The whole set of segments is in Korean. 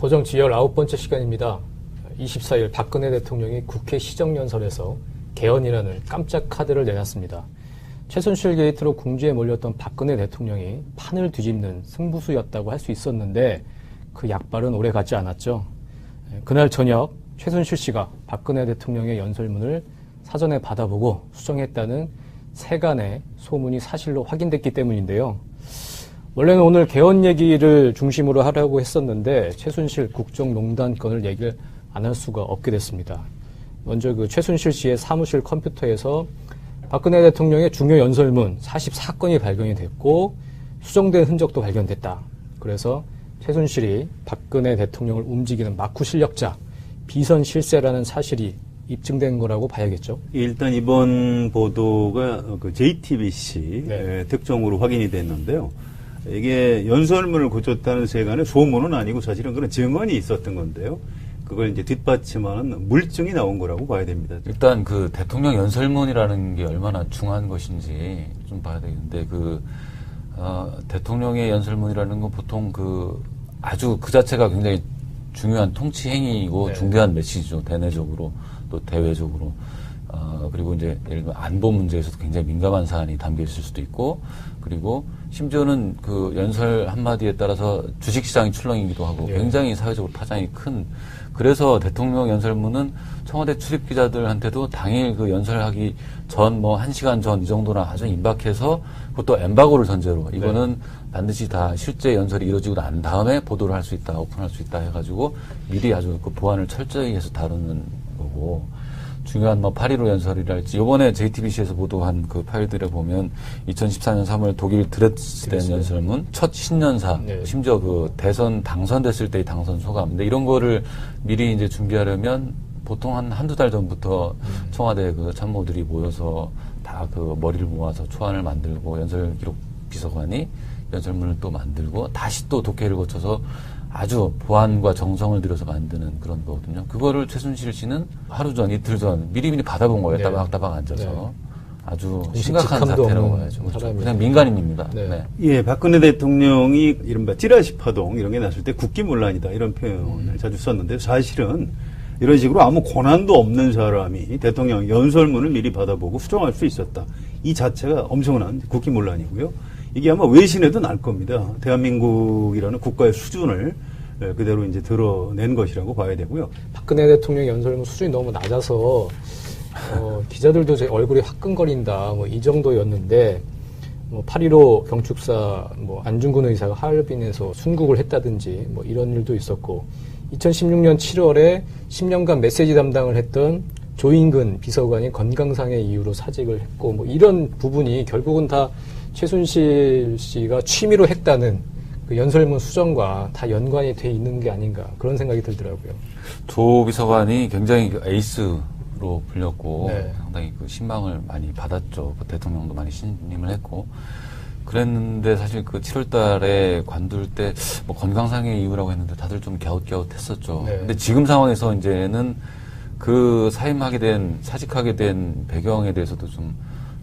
도정지 19번째 시간입니다. 24일 박근혜 대통령이 국회 시정연설에서 개헌이라는 깜짝 카드를 내놨습니다. 최순실 게이트로 궁지에 몰렸던 박근혜 대통령이 판을 뒤집는 승부수였다고 할 수 있었는데 그 약발은 오래 가지 않았죠. 그날 저녁 최순실 씨가 박근혜 대통령의 연설문을 사전에 받아보고 수정했다는 세간의 소문이 사실로 확인됐기 때문인데요. 원래는 오늘 개헌 얘기를 중심으로 하려고 했었는데 최순실 국정농단 건을 얘기를 안 할 수가 없게 됐습니다. 먼저 그 최순실 씨의 사무실 컴퓨터에서 박근혜 대통령의 중요 연설문 44건이 발견이 됐고 수정된 흔적도 발견됐다. 그래서 최순실이 박근혜 대통령을 움직이는 마쿠 실력자, 비선 실세라는 사실이 입증된 거라고 봐야겠죠. 일단 이번 보도가 그 JTBC 특종으로 확인이 됐는데요. 이게 연설문을 고쳤다는 세간의 소문은 아니고 사실은 그런 증언이 있었던 건데요. 그걸 이제 뒷받침하는 물증이 나온 거라고 봐야 됩니다. 일단 그 대통령 연설문이라는 게 얼마나 중요한 것인지 좀 봐야 되겠는데 대통령의 연설문이라는 건 보통 아주 그 자체가 굉장히 중요한 통치 행위이고 중대한 메시지죠. 대내적으로 또 대외적으로. 그리고 이제 예를 들면 안보 문제에서도 굉장히 민감한 사안이 담겨 있을 수도 있고, 그리고 심지어는 그 연설 한마디에 따라서 주식시장이 출렁이기도 하고 굉장히 사회적으로 타장이 큰, 그래서 대통령 연설문은 청와대 출입 기자들한테도 당일 그 연설하기 전 1시간 전 이 정도나 아주 임박해서 그것도 엠바고를 전제로 이거는 반드시 다 실제 연설이 이루어지고 난 다음에 보도를 할 수 있다, 오픈할 수 있다 해가지고 미리 아주 그 보안을 철저히 해서 다루는 거고, 중요한 8.15 연설이랄지 요번에 JTBC에서 보도한 그 파일들에 보면 2014년 3월 독일 드레스덴 연설문 첫 신년사, 심지어 그 대선 당선됐을 때의 당선 소감. 근데 이런 거를 미리 이제 준비하려면 보통 한두 달 전부터 청와대 그 참모들이 모여서 다 그 머리를 모아서 초안을 만들고 연설 기록 비서관이 연설문을 또 만들고 다시 또 독해를 거쳐서 아주 보안과 정성을 들여서 만드는 그런 거거든요. 그거를 최순실 씨는 하루 전, 이틀 전 미리미리 받아본 거예요. 따박따박 앉아서. 아주 심각한 사태라고 봐야죠. 그렇죠. 그냥 민간인입니다. 예, 박근혜 대통령이 이른바 찌라시 파동 이런 게 났을 때 국기문란이다 이런 표현을 자주 썼는데 사실은 이런 식으로 아무 권한도 없는 사람이 대통령 연설문을 미리 받아보고 수정할 수 있었다. 이 자체가 엄청난 국기문란이고요. 이게 아마 외신에도 날 겁니다. 대한민국이라는 국가의 수준을 그대로 이제 드러낸 것이라고 봐야 되고요. 박근혜 대통령 연설문 수준이 너무 낮아서 기자들도 제 얼굴이 화끈거린다 이 정도였는데 8.15 경축사 안중근 의사가 하얼빈에서 순국을 했다든지 이런 일도 있었고 2016년 7월에 10년간 메시지 담당을 했던 조인근 비서관이 건강상의 이유로 사직을 했고 이런 부분이 결국은 다 최순실 씨가 취미로 했다는 그 연설문 수정과 다 연관이 돼 있는 게 아닌가 그런 생각이 들더라고요. 조 비서관이 굉장히 에이스로 불렸고 상당히 그 신망을 많이 받았죠. 그 대통령도 많이 신임을 했고 그랬는데 사실 그 7월 달에 관둘 때 건강상의 이유라고 했는데 다들 좀 갸웃갸웃했었죠. 근데 지금 상황에서 이제는 그 사직하게 된 배경에 대해서도 좀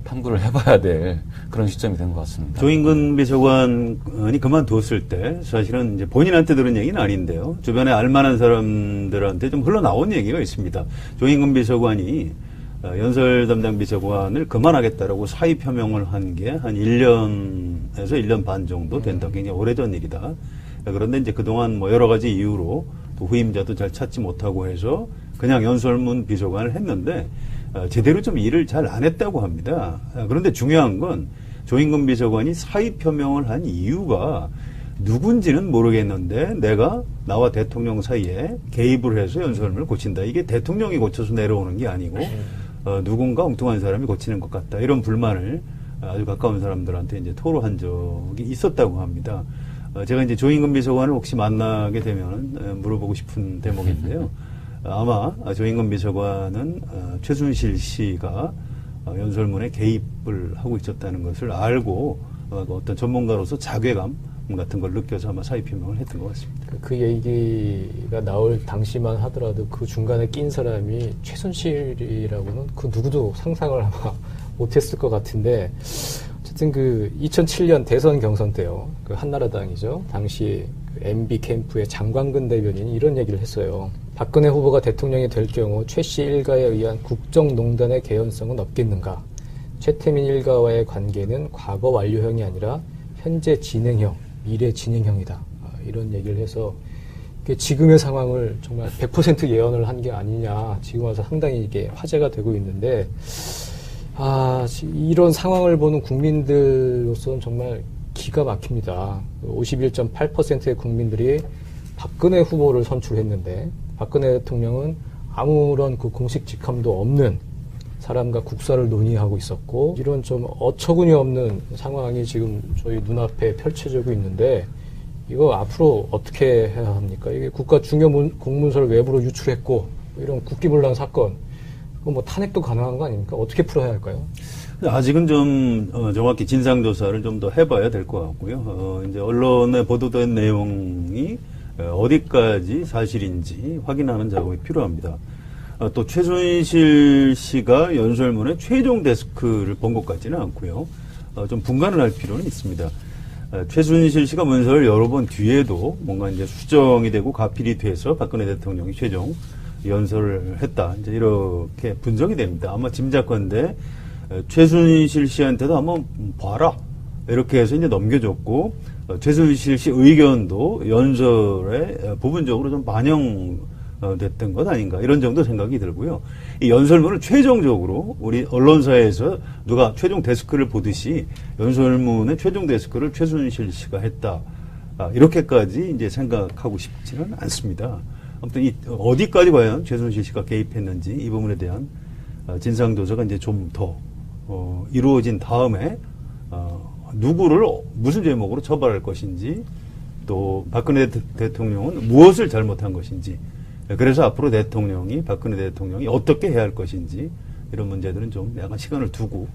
탐구를 해봐야 될 그런 시점이 된 것 같습니다. 조인근 비서관이 그만뒀을 때 사실은 이제 본인한테 들은 얘기는 아닌데요. 주변에 알만한 사람들한테 좀 흘러나온 얘기가 있습니다. 조인근 비서관이 연설 담당 비서관을 그만하겠다라고 사의 표명을 한 게 한 1년에서 1년 반 정도 된다. 굉장히 오래전 일이다. 그런데 이제 그동안 여러 가지 이유로 또 후임자도 잘 찾지 못하고 해서 그냥 연설문 비서관을 했는데 제대로 좀 일을 잘 안 했다고 합니다. 그런데 중요한 건 조인근 비서관이 사의 표명을 한 이유가 누군지는 모르겠는데 내가 나와 대통령 사이에 개입을 해서 연설문을 고친다. 이게 대통령이 고쳐서 내려오는 게 아니고 누군가 엉뚱한 사람이 고치는 것 같다. 이런 불만을 아주 가까운 사람들한테 이제 토로한 적이 있었다고 합니다. 제가 이제 조인근 비서관을 혹시 만나게 되면 물어보고 싶은 대목인데요. 아마 조인근 비서관은 최순실 씨가 연설문에 개입을 하고 있었다는 것을 알고 어떤 전문가로서 자괴감 같은 걸 느껴서 아마 사의 표명을 했던 것 같습니다. 그 얘기가 나올 당시만 하더라도 그 중간에 낀 사람이 최순실이라고는 그 누구도 상상을 아마 못했을 것 같은데 어쨌든 그 2007년 대선 경선 때요. 그 한나라당이죠. 당시 그 MB 캠프의 장광근 대변인이 이런 얘기를 했어요. 박근혜 후보가 대통령이 될 경우 최 씨 일가에 의한 국정농단의 개연성은 없겠는가? 최태민 일가와의 관계는 과거 완료형이 아니라 현재 진행형, 미래 진행형이다. 이런 얘기를 해서 지금의 상황을 정말 100% 예언을 한 게 아니냐. 지금 와서 상당히 이게 화제가 되고 있는데, 이런 상황을 보는 국민들로서는 정말 기가 막힙니다. 51.8%의 국민들이 박근혜 후보를 선출했는데, 박근혜 대통령은 아무런 그 공식 직함도 없는 사람과 국사를 논의하고 있었고, 이런 좀 어처구니 없는 상황이 지금 저희 눈앞에 펼쳐지고 있는데, 이거 앞으로 어떻게 해야 합니까? 이게 국가 중요 공문서를 외부로 유출했고, 이런 국기문란 사건, 뭐 탄핵도 가능한 거 아닙니까? 어떻게 풀어야 할까요? 아직은 좀 정확히 진상조사를 좀 더 해봐야 될 것 같고요. 이제 언론에 보도된 내용이 어디까지 사실인지 확인하는 작업이 필요합니다. 또 최순실 씨가 연설문의 최종 데스크를 본 것 같지는 않고요. 좀 분간을 할 필요는 있습니다. 최순실 씨가 문서를 여러 번 뒤에도 뭔가 이제 수정이 되고 가필이 돼서 박근혜 대통령이 최종 연설을 했다. 이제 이렇게 분석이 됩니다. 아마 짐작건데 최순실 씨한테도 한번 봐라. 이렇게 해서 이제 넘겨줬고 최순실 씨 의견도 연설에 부분적으로 좀 반영됐던 것 아닌가 이런 정도 생각이 들고요. 이 연설문을 최종적으로 우리 언론사에서 누가 최종 데스크를 보듯이 연설문의 최종 데스크를 최순실 씨가 했다. 이렇게까지 이제 생각하고 싶지는 않습니다. 아무튼 어디까지 과연 최순실 씨가 개입했는지 이 부분에 대한 진상조사가 이제 좀 더 이루어진 다음에 누구를 무슨 제목으로 처벌할 것인지 또 박근혜 대통령은 무엇을 잘못한 것인지 그래서 앞으로 박근혜 대통령이 어떻게 해야 할 것인지 이런 문제들은 좀 약간 시간을 두고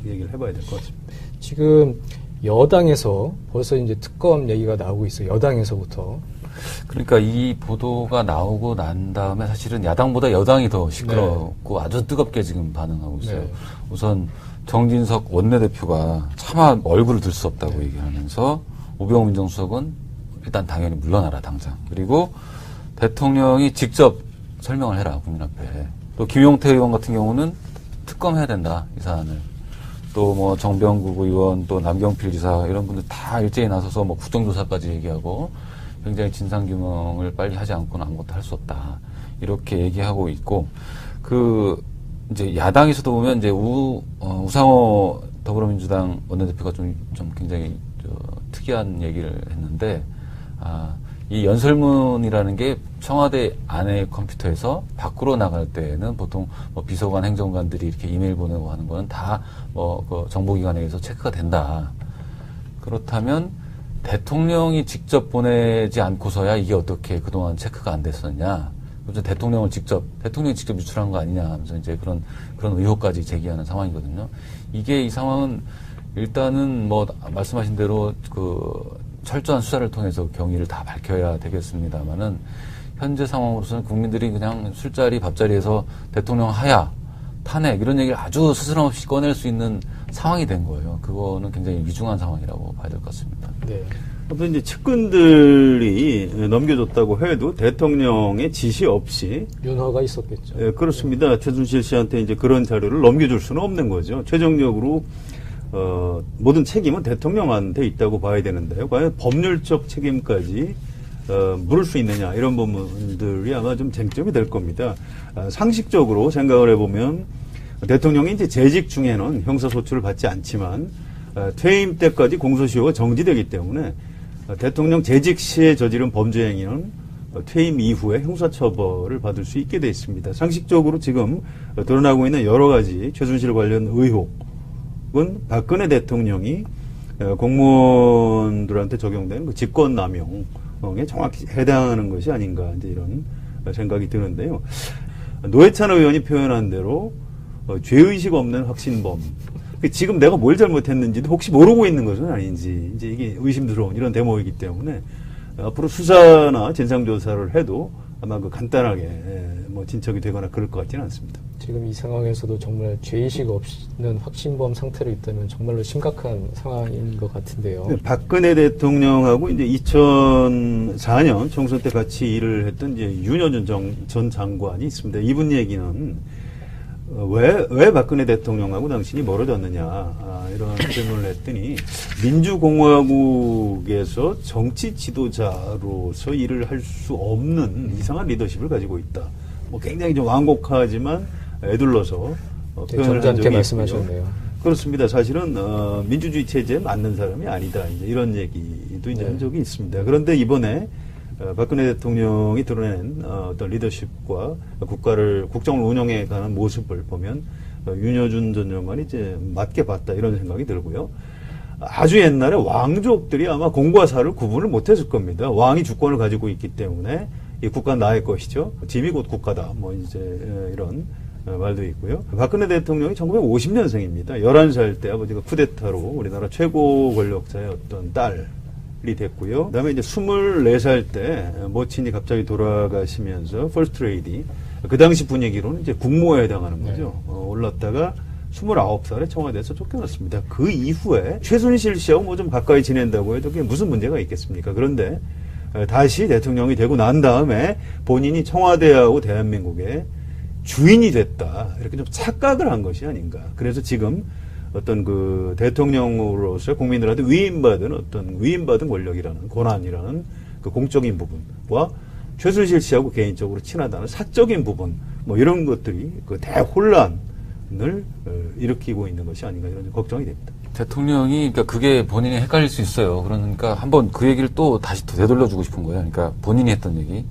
얘기를 해봐야 될 것 같습니다. 지금 여당에서 벌써 이제 특검 얘기가 나오고 있어요. 여당에서부터. 그러니까 이 보도가 나오고 난 다음에 사실은 야당보다 여당이 더 시끄럽고 아주 뜨겁게 지금 반응하고 있어요. 네. 우선 정진석 원내대표가 차마 얼굴을 들 수 없다고 얘기하면서 우병우 민정수석은 일단 당연히 물러나라 당장. 그리고 대통령이 직접 설명을 해라 국민 앞에. 또 김용태 의원 같은 경우는 특검해야 된다 이 사안을. 또 뭐 정병국 의원 또 남경필 지사 이런 분들 다 일제히 나서서 뭐 국정조사까지 얘기하고 굉장히 진상규명을 빨리 하지 않고는 아무것도 할 수 없다 이렇게 얘기하고 있고 이제 야당에서도 보면 이제 우상호 더불어민주당 원내대표가 좀 굉장히 특이한 얘기를 했는데 이 연설문이라는 게 청와대 안의 컴퓨터에서 밖으로 나갈 때에는 보통 뭐 비서관, 행정관들이 이렇게 이메일 보내고 하는 거는 다 그 정보기관에 의해서 체크가 된다. 그렇다면 대통령이 직접 보내지 않고서야 이게 어떻게 그동안 체크가 안 됐었냐. 그래서 대통령이 직접 유출한 거 아니냐 하면서 이제 그런 의혹까지 제기하는 상황이거든요. 이 상황은 일단은 뭐 말씀하신 대로 철저한 수사를 통해서 경위를 다 밝혀야 되겠습니다만은 현재 상황으로서는 국민들이 그냥 술자리 밥자리에서 대통령 하야 탄핵 이런 얘기를 아주 스스럼없이 꺼낼 수 있는 상황이 된 거예요. 그거는 굉장히 위중한 상황이라고 봐야 될 것 같습니다. 네. 아무튼 이제 측근들이 넘겨줬다고 해도 대통령의 지시 없이 윤허가 있었겠죠. 예, 그렇습니다. 최순실 씨한테 이제 그런 자료를 넘겨줄 수는 없는 거죠. 최종적으로 모든 책임은 대통령한테 있다고 봐야 되는데요. 과연 법률적 책임까지 물을 수 있느냐 이런 부분들이 아마 좀 쟁점이 될 겁니다. 상식적으로 생각을 해보면 대통령이 이제 재직 중에는 형사소출을 받지 않지만 퇴임 때까지 공소시효가 정지되기 때문에 대통령 재직 시에 저지른 범죄 행위는 퇴임 이후에 형사처벌을 받을 수 있게 돼 있습니다. 상식적으로 지금 드러나고 있는 여러 가지 최순실 관련 의혹은 박근혜 대통령이 공무원들한테 적용된 그 직권남용에 정확히 해당하는 것이 아닌가 이제 이런 생각이 드는데요. 노회찬 의원이 표현한 대로 죄의식 없는 확신범. 지금 내가 뭘 잘못했는지도 혹시 모르고 있는 것은 아닌지 이제 이게 의심스러운 이런 대목이기 때문에 앞으로 수사나 진상조사를 해도 아마 간단하게 뭐 진척이 되거나 그럴 것 같지는 않습니다. 지금 이 상황에서도 정말 죄의식 없는 확신범 상태로 있다면 정말로 심각한 상황인 것 같은데요. 네, 박근혜 대통령하고 이제 2004년 총선 때 같이 일을 했던 이제 윤여준 전 장관이 있습니다. 이분 얘기는 왜 박근혜 대통령하고 당신이 멀어졌느냐 이런 질문을 했더니 민주공화국에서 정치 지도자로서 일을 할 수 없는 이상한 리더십을 가지고 있다. 뭐 굉장히 좀 완곡하지만 애둘러서 표현을 한 적이 말씀하셨네요. 그렇습니다. 사실은 민주주의 체제에 맞는 사람이 아니다. 이제 이런 얘기도 이제 한 적이 있습니다. 그런데 이번에 박근혜 대통령이 드러낸 어떤 리더십과 국정을 운영해가는 모습을 보면 윤여준 전 장관이 이제 맞게 봤다 이런 생각이 들고요. 아주 옛날에 왕족들이 아마 공과 사를 구분을 못했을 겁니다. 왕이 주권을 가지고 있기 때문에 이 국가 나의 것이죠. 짐이 곧 국가다. 뭐 이제 이런 말도 있고요. 박근혜 대통령이 1950년생입니다. 11살 때 아버지가 쿠데타로 우리나라 최고 권력자의 어떤 딸이 됐고요. 그 다음에 이제 24살 때 모친이 갑자기 돌아가시면서 퍼스트 레이디. 그 당시 분위기로는 이제 국모에 해당하는 거죠. 올랐다가 29살에 청와대에서 쫓겨났습니다. 그 이후에 최순실 씨하고 뭐 좀 가까이 지낸다고 해도 그게 무슨 문제가 있겠습니까? 그런데 다시 대통령이 되고 난 다음에 본인이 청와대하고 대한민국의 주인이 됐다. 이렇게 좀 착각을 한 것이 아닌가. 그래서 지금 어떤 그 대통령으로서 국민들한테 위임받은 권력이라는 권한이라는 그 공적인 부분과 최순실 씨하고 개인적으로 친하다는 사적인 부분 뭐 이런 것들이 그 대혼란을 일으키고 있는 것이 아닌가 이런 걱정이 됩니다. 대통령이, 그러니까 그게 본인이 헷갈릴 수 있어요. 그러니까 한번 그 얘기를 또 다시 되돌려주고 싶은 거예요. 그러니까 본인이 했던 얘기.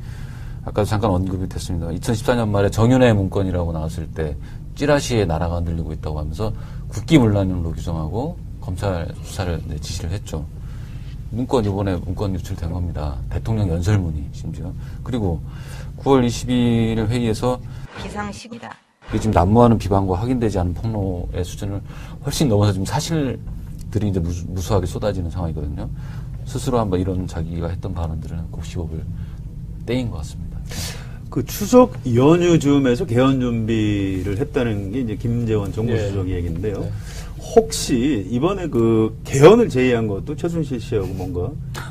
아까도 잠깐 언급이 됐습니다. 2014년 말에 정윤회 문건이라고 나왔을 때 찌라시에 나라가 흔들리고 있다고 하면서 국기문란으로 규정하고 검찰 수사를 지시를 했죠. 이번에 문건 유출된 겁니다. 대통령 연설문이 심지어. 그리고 9월 22일 회의에서 비상식이다. 이게 지금 난무하는 비방과 확인되지 않은 폭로의 수준을 훨씬 넘어서 지금 사실들이 이제 무수하게 쏟아지는 상황이거든요. 스스로 한번 이런 자기가 했던 발언들은 곱씹어볼 때인 것 같습니다. 그 추석 연휴 즈음에서 개헌 준비를 했다는 게 이제 김재원 정무수석 얘기인데요. 네. 혹시 이번에 그 개헌을 제의한 것도 최순실 씨하고 뭔가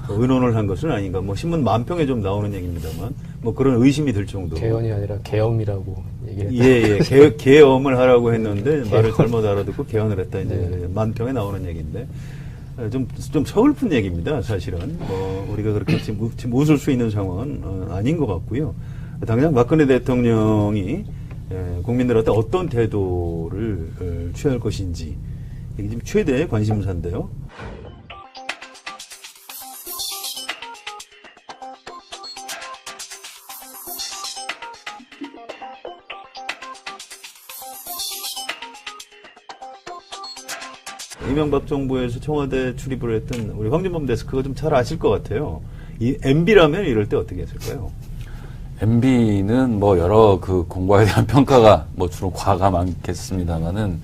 의논을 한 것은 아닌가? 뭐 신문 만평에 좀 나오는 얘기입니다만 뭐 그런 의심이 들 정도로. 개헌이 아니라 계엄이라고 얘기했다. 예. 개엄을 하라고 했는데 말을 잘못 알아듣고 개헌을 했다. 이제 만평에 나오는 얘기인데. 좀 서글픈 얘기입니다, 사실은. 우리가 그렇게 지금 웃을 수 있는 상황은 아닌 것 같고요. 당장 박근혜 대통령이 국민들한테 어떤 태도를 취할 것인지, 이게 지금 최대의 관심사인데요. 이명박 정부에서 청와대 출입을 했던 우리 황진범 데스크가 좀 잘 아실 것 같아요. 이 MB라면 이럴 때 어떻게 했을까요? MB는 뭐 여러 그 공과에 대한 평가가 뭐 주로 과가 많겠습니다만은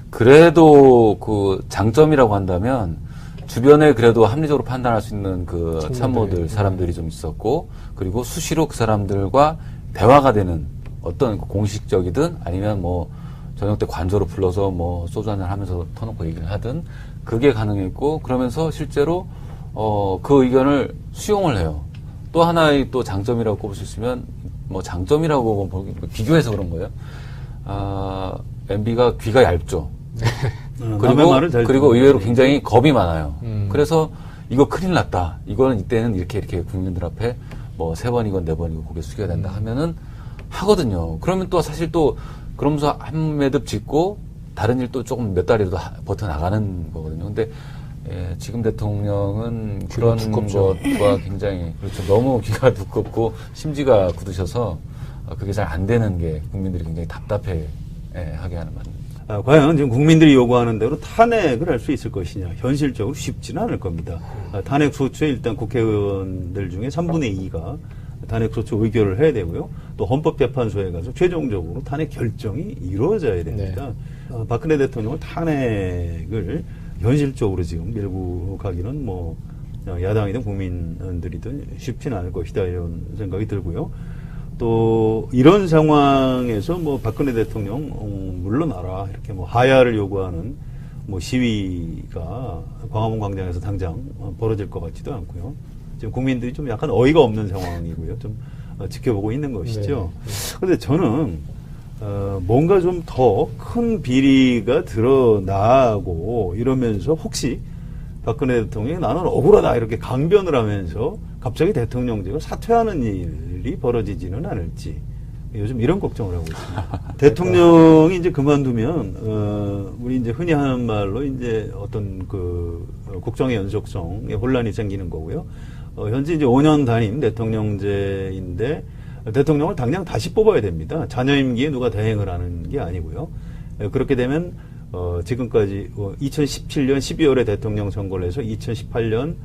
그래도 그 장점이라고 한다면 주변에 그래도 합리적으로 판단할 수 있는 그 참모들, 사람들이 좀 있었고 그리고 수시로 그 사람들과 대화가 되는 어떤 공식적이든 아니면 뭐 저녁 때 관저로 불러서 뭐 소주 한잔 하면서 터놓고 얘기를 하든 그게 가능했고 그러면서 실제로 그 의견을 수용을 해요. 또 하나의 또 장점이라고 꼽을 수 있으면 뭐 장점이라고 비교해서 그런 거예요. MB가 귀가 얇죠. 그리고 의외로 굉장히 겁이 많아요. 그래서 이거 큰일 났다. 이거는 이때는 이렇게 국민들 앞에 뭐 3번이건 4번이건 고개 숙여야 된다 하면은 하거든요. 그러면 또 사실 또 그러면서 한 매듭 짓고 다른 일도 조금 몇 달이라도 버텨 나가는 거거든요. 근데 지금 대통령은 그런 것과 굉장히 그렇죠. 너무 귀가 두껍고 심지가 굳으셔서 그게 잘 안 되는 게 국민들이 굉장히 답답해 하게 하는 말입니다. 과연 지금 국민들이 요구하는 대로 탄핵을 할 수 있을 것이냐. 현실적으로 쉽지는 않을 겁니다. 탄핵 소추에 일단 국회의원들 중에 3분의 2가 탄핵 소추 의결을 해야 되고요. 또 헌법재판소에 가서 최종적으로 탄핵 결정이 이루어져야 됩니다. 네. 박근혜 대통령은 탄핵을 현실적으로 지금 밀고 가기는 야당이든 국민들이든 쉽지는 않을 것이다 이런 생각이 들고요. 또 이런 상황에서 뭐 박근혜 대통령 물러나라 이렇게 뭐 하야를 요구하는 뭐 시위가 광화문 광장에서 당장 벌어질 것 같지도 않고요. 지금 국민들이 좀 약간 어이가 없는 상황이고요. 좀 지켜보고 있는 것이죠. 그런데 저는 뭔가 좀 더 큰 비리가 드러나고 이러면서 혹시 박근혜 대통령이 나는 억울하다 이렇게 강변을 하면서 갑자기 대통령직을 사퇴하는 일이 벌어지지는 않을지 요즘 이런 걱정을 하고 있습니다. 대통령이 이제 그만두면 우리 이제 흔히 하는 말로 이제 어떤 그 국정의 연속성에 혼란이 생기는 거고요. 현재 이제 5년 단임 대통령제인데 대통령을 당장 다시 뽑아야 됩니다. 잔여 임기에 누가 대행을 하는 게 아니고요. 그렇게 되면 지금까지 2017년 12월에 대통령 선거를 해서 2018년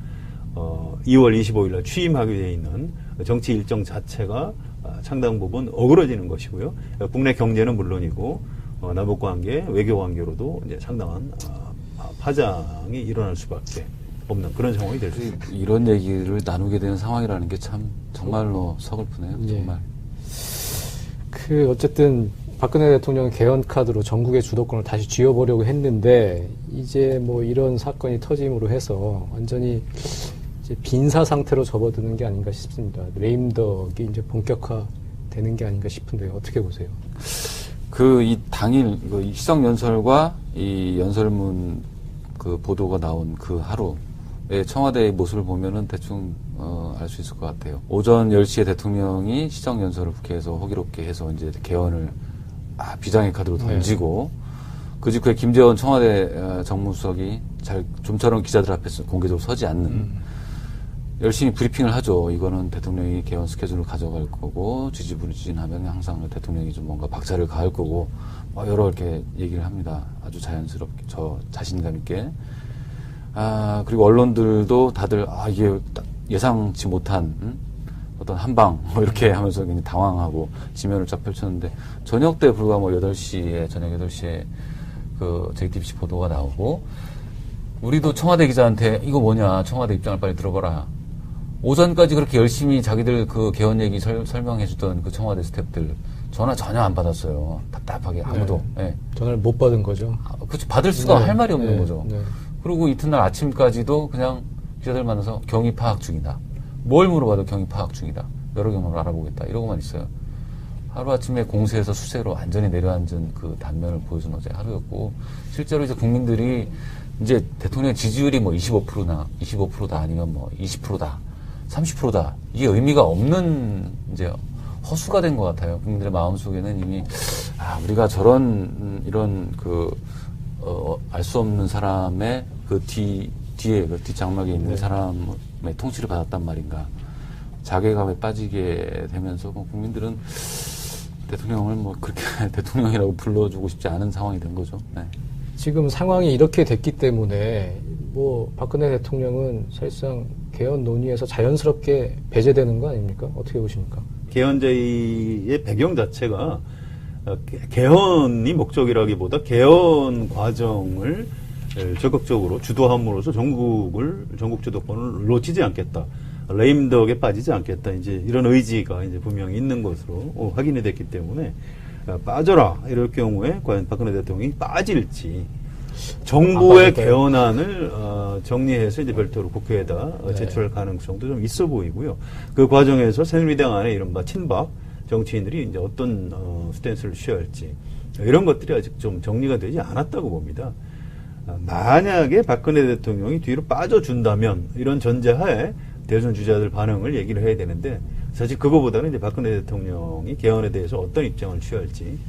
2월 25일 날 취임하게 돼 있는 정치 일정 자체가 상당 부분 어그러지는 것이고요. 국내 경제는 물론이고 남북 관계, 외교 관계로도 이제 상당한 파장이 일어날 수밖에 없는 그런 상황이 될 수 있습니다. 이런 얘기를 나누게 되는 상황이라는 게 참 정말로 서글프네요. 예. 정말. 어쨌든 박근혜 대통령은 개헌 카드로 전국의 주도권을 다시 쥐어보려고 했는데 이제 뭐 이런 사건이 터짐으로 해서 완전히 이제 빈사 상태로 접어드는 게 아닌가 싶습니다. 레임덕이 이제 본격화되는 게 아닌가 싶은데 어떻게 보세요? 이 당일 이 시정연설과 이 연설문 그 보도가 나온 그 하루의 청와대의 모습을 보면은 대충 알 수 있을 것 같아요. 오전 10시에 대통령이 시정연설을 국회에서 호기롭게 해서 이제 개헌을 비장의 카드로 던지고 그 직후에 김재원 청와대 정무수석이 좀처럼 기자들 앞에서 공개적으로 서지 않는 열심히 브리핑을 하죠. 이거는 대통령이 개헌 스케줄을 가져갈 거고 지지부진하면 항상 대통령이 좀 뭔가 박차를 가할 거고 여러 이렇게 얘기를 합니다. 아주 자연스럽게 자신감 있게. 그리고 언론들도 다들 이게 예상치 못한 어떤 한방 이렇게 하면서 굉장히 당황하고 지면을 쫙 펼쳤는데 저녁 때 불과 저녁 8시에 그 JTBC 보도가 나오고 우리도 청와대 기자한테 이거 뭐냐 청와대 입장을 빨리 들어봐라. 오전까지 그렇게 열심히 자기들 그 개헌 얘기 설명해주던 그 청와대 스태프들 전화 전혀 안 받았어요. 답답하게 아무도. 네. 전화를 못 받은 거죠. 그렇죠. 받을 수가 할 말이 없는 거죠. 네. 그리고 이튿날 아침까지도 그냥 기자들 만나서 경위 파악 중이다. 뭘 물어봐도 경위 파악 중이다. 여러 경로를 알아보겠다. 이러고만 있어요. 하루아침에 공세에서 수세로 완전히 내려앉은 그 단면을 보여준 어제 하루였고 실제로 이제 국민들이 이제 대통령 지지율이 25%다 아니면 20%다. 30%다. 이게 의미가 없는 이제 허수가 된 것 같아요. 국민들의 마음속에는 이미 우리가 저런 이런 알 수 없는 사람의 그 뒤에 그 뒷장막에 있는 사람의 통치를 받았단 말인가. 자괴감에 빠지게 되면서 국민들은 대통령을 그렇게 대통령이라고 불러주고 싶지 않은 상황이 된 거죠. 네. 지금 상황이 이렇게 됐기 때문에 박근혜 대통령은 사실상 개헌 논의에서 자연스럽게 배제되는 거 아닙니까? 어떻게 보십니까? 개헌제의의 배경 자체가 개헌이 목적이라기보다 개헌 과정을 적극적으로 주도함으로써 전국 주도권을 놓치지 않겠다. 레임덕에 빠지지 않겠다. 이제 이런 의지가 이제 분명히 있는 것으로 확인이 됐기 때문에 빠져라. 이럴 경우에 과연 박근혜 대통령이 빠질지 정부의 개헌안을 정리해서 이제 별도로 국회에다 제출할 가능성도 좀 있어 보이고요. 그 과정에서 새누리당 안에 이른바 친박 정치인들이 이제 어떤 스탠스를 취해야 할지 이런 것들이 아직 좀 정리가 되지 않았다고 봅니다. 만약에 박근혜 대통령이 뒤로 빠져준다면 이런 전제하에 대선 주자들 반응을 얘기를 해야 되는데 사실 그거보다는 이제 박근혜 대통령이 개헌에 대해서 어떤 입장을 취할지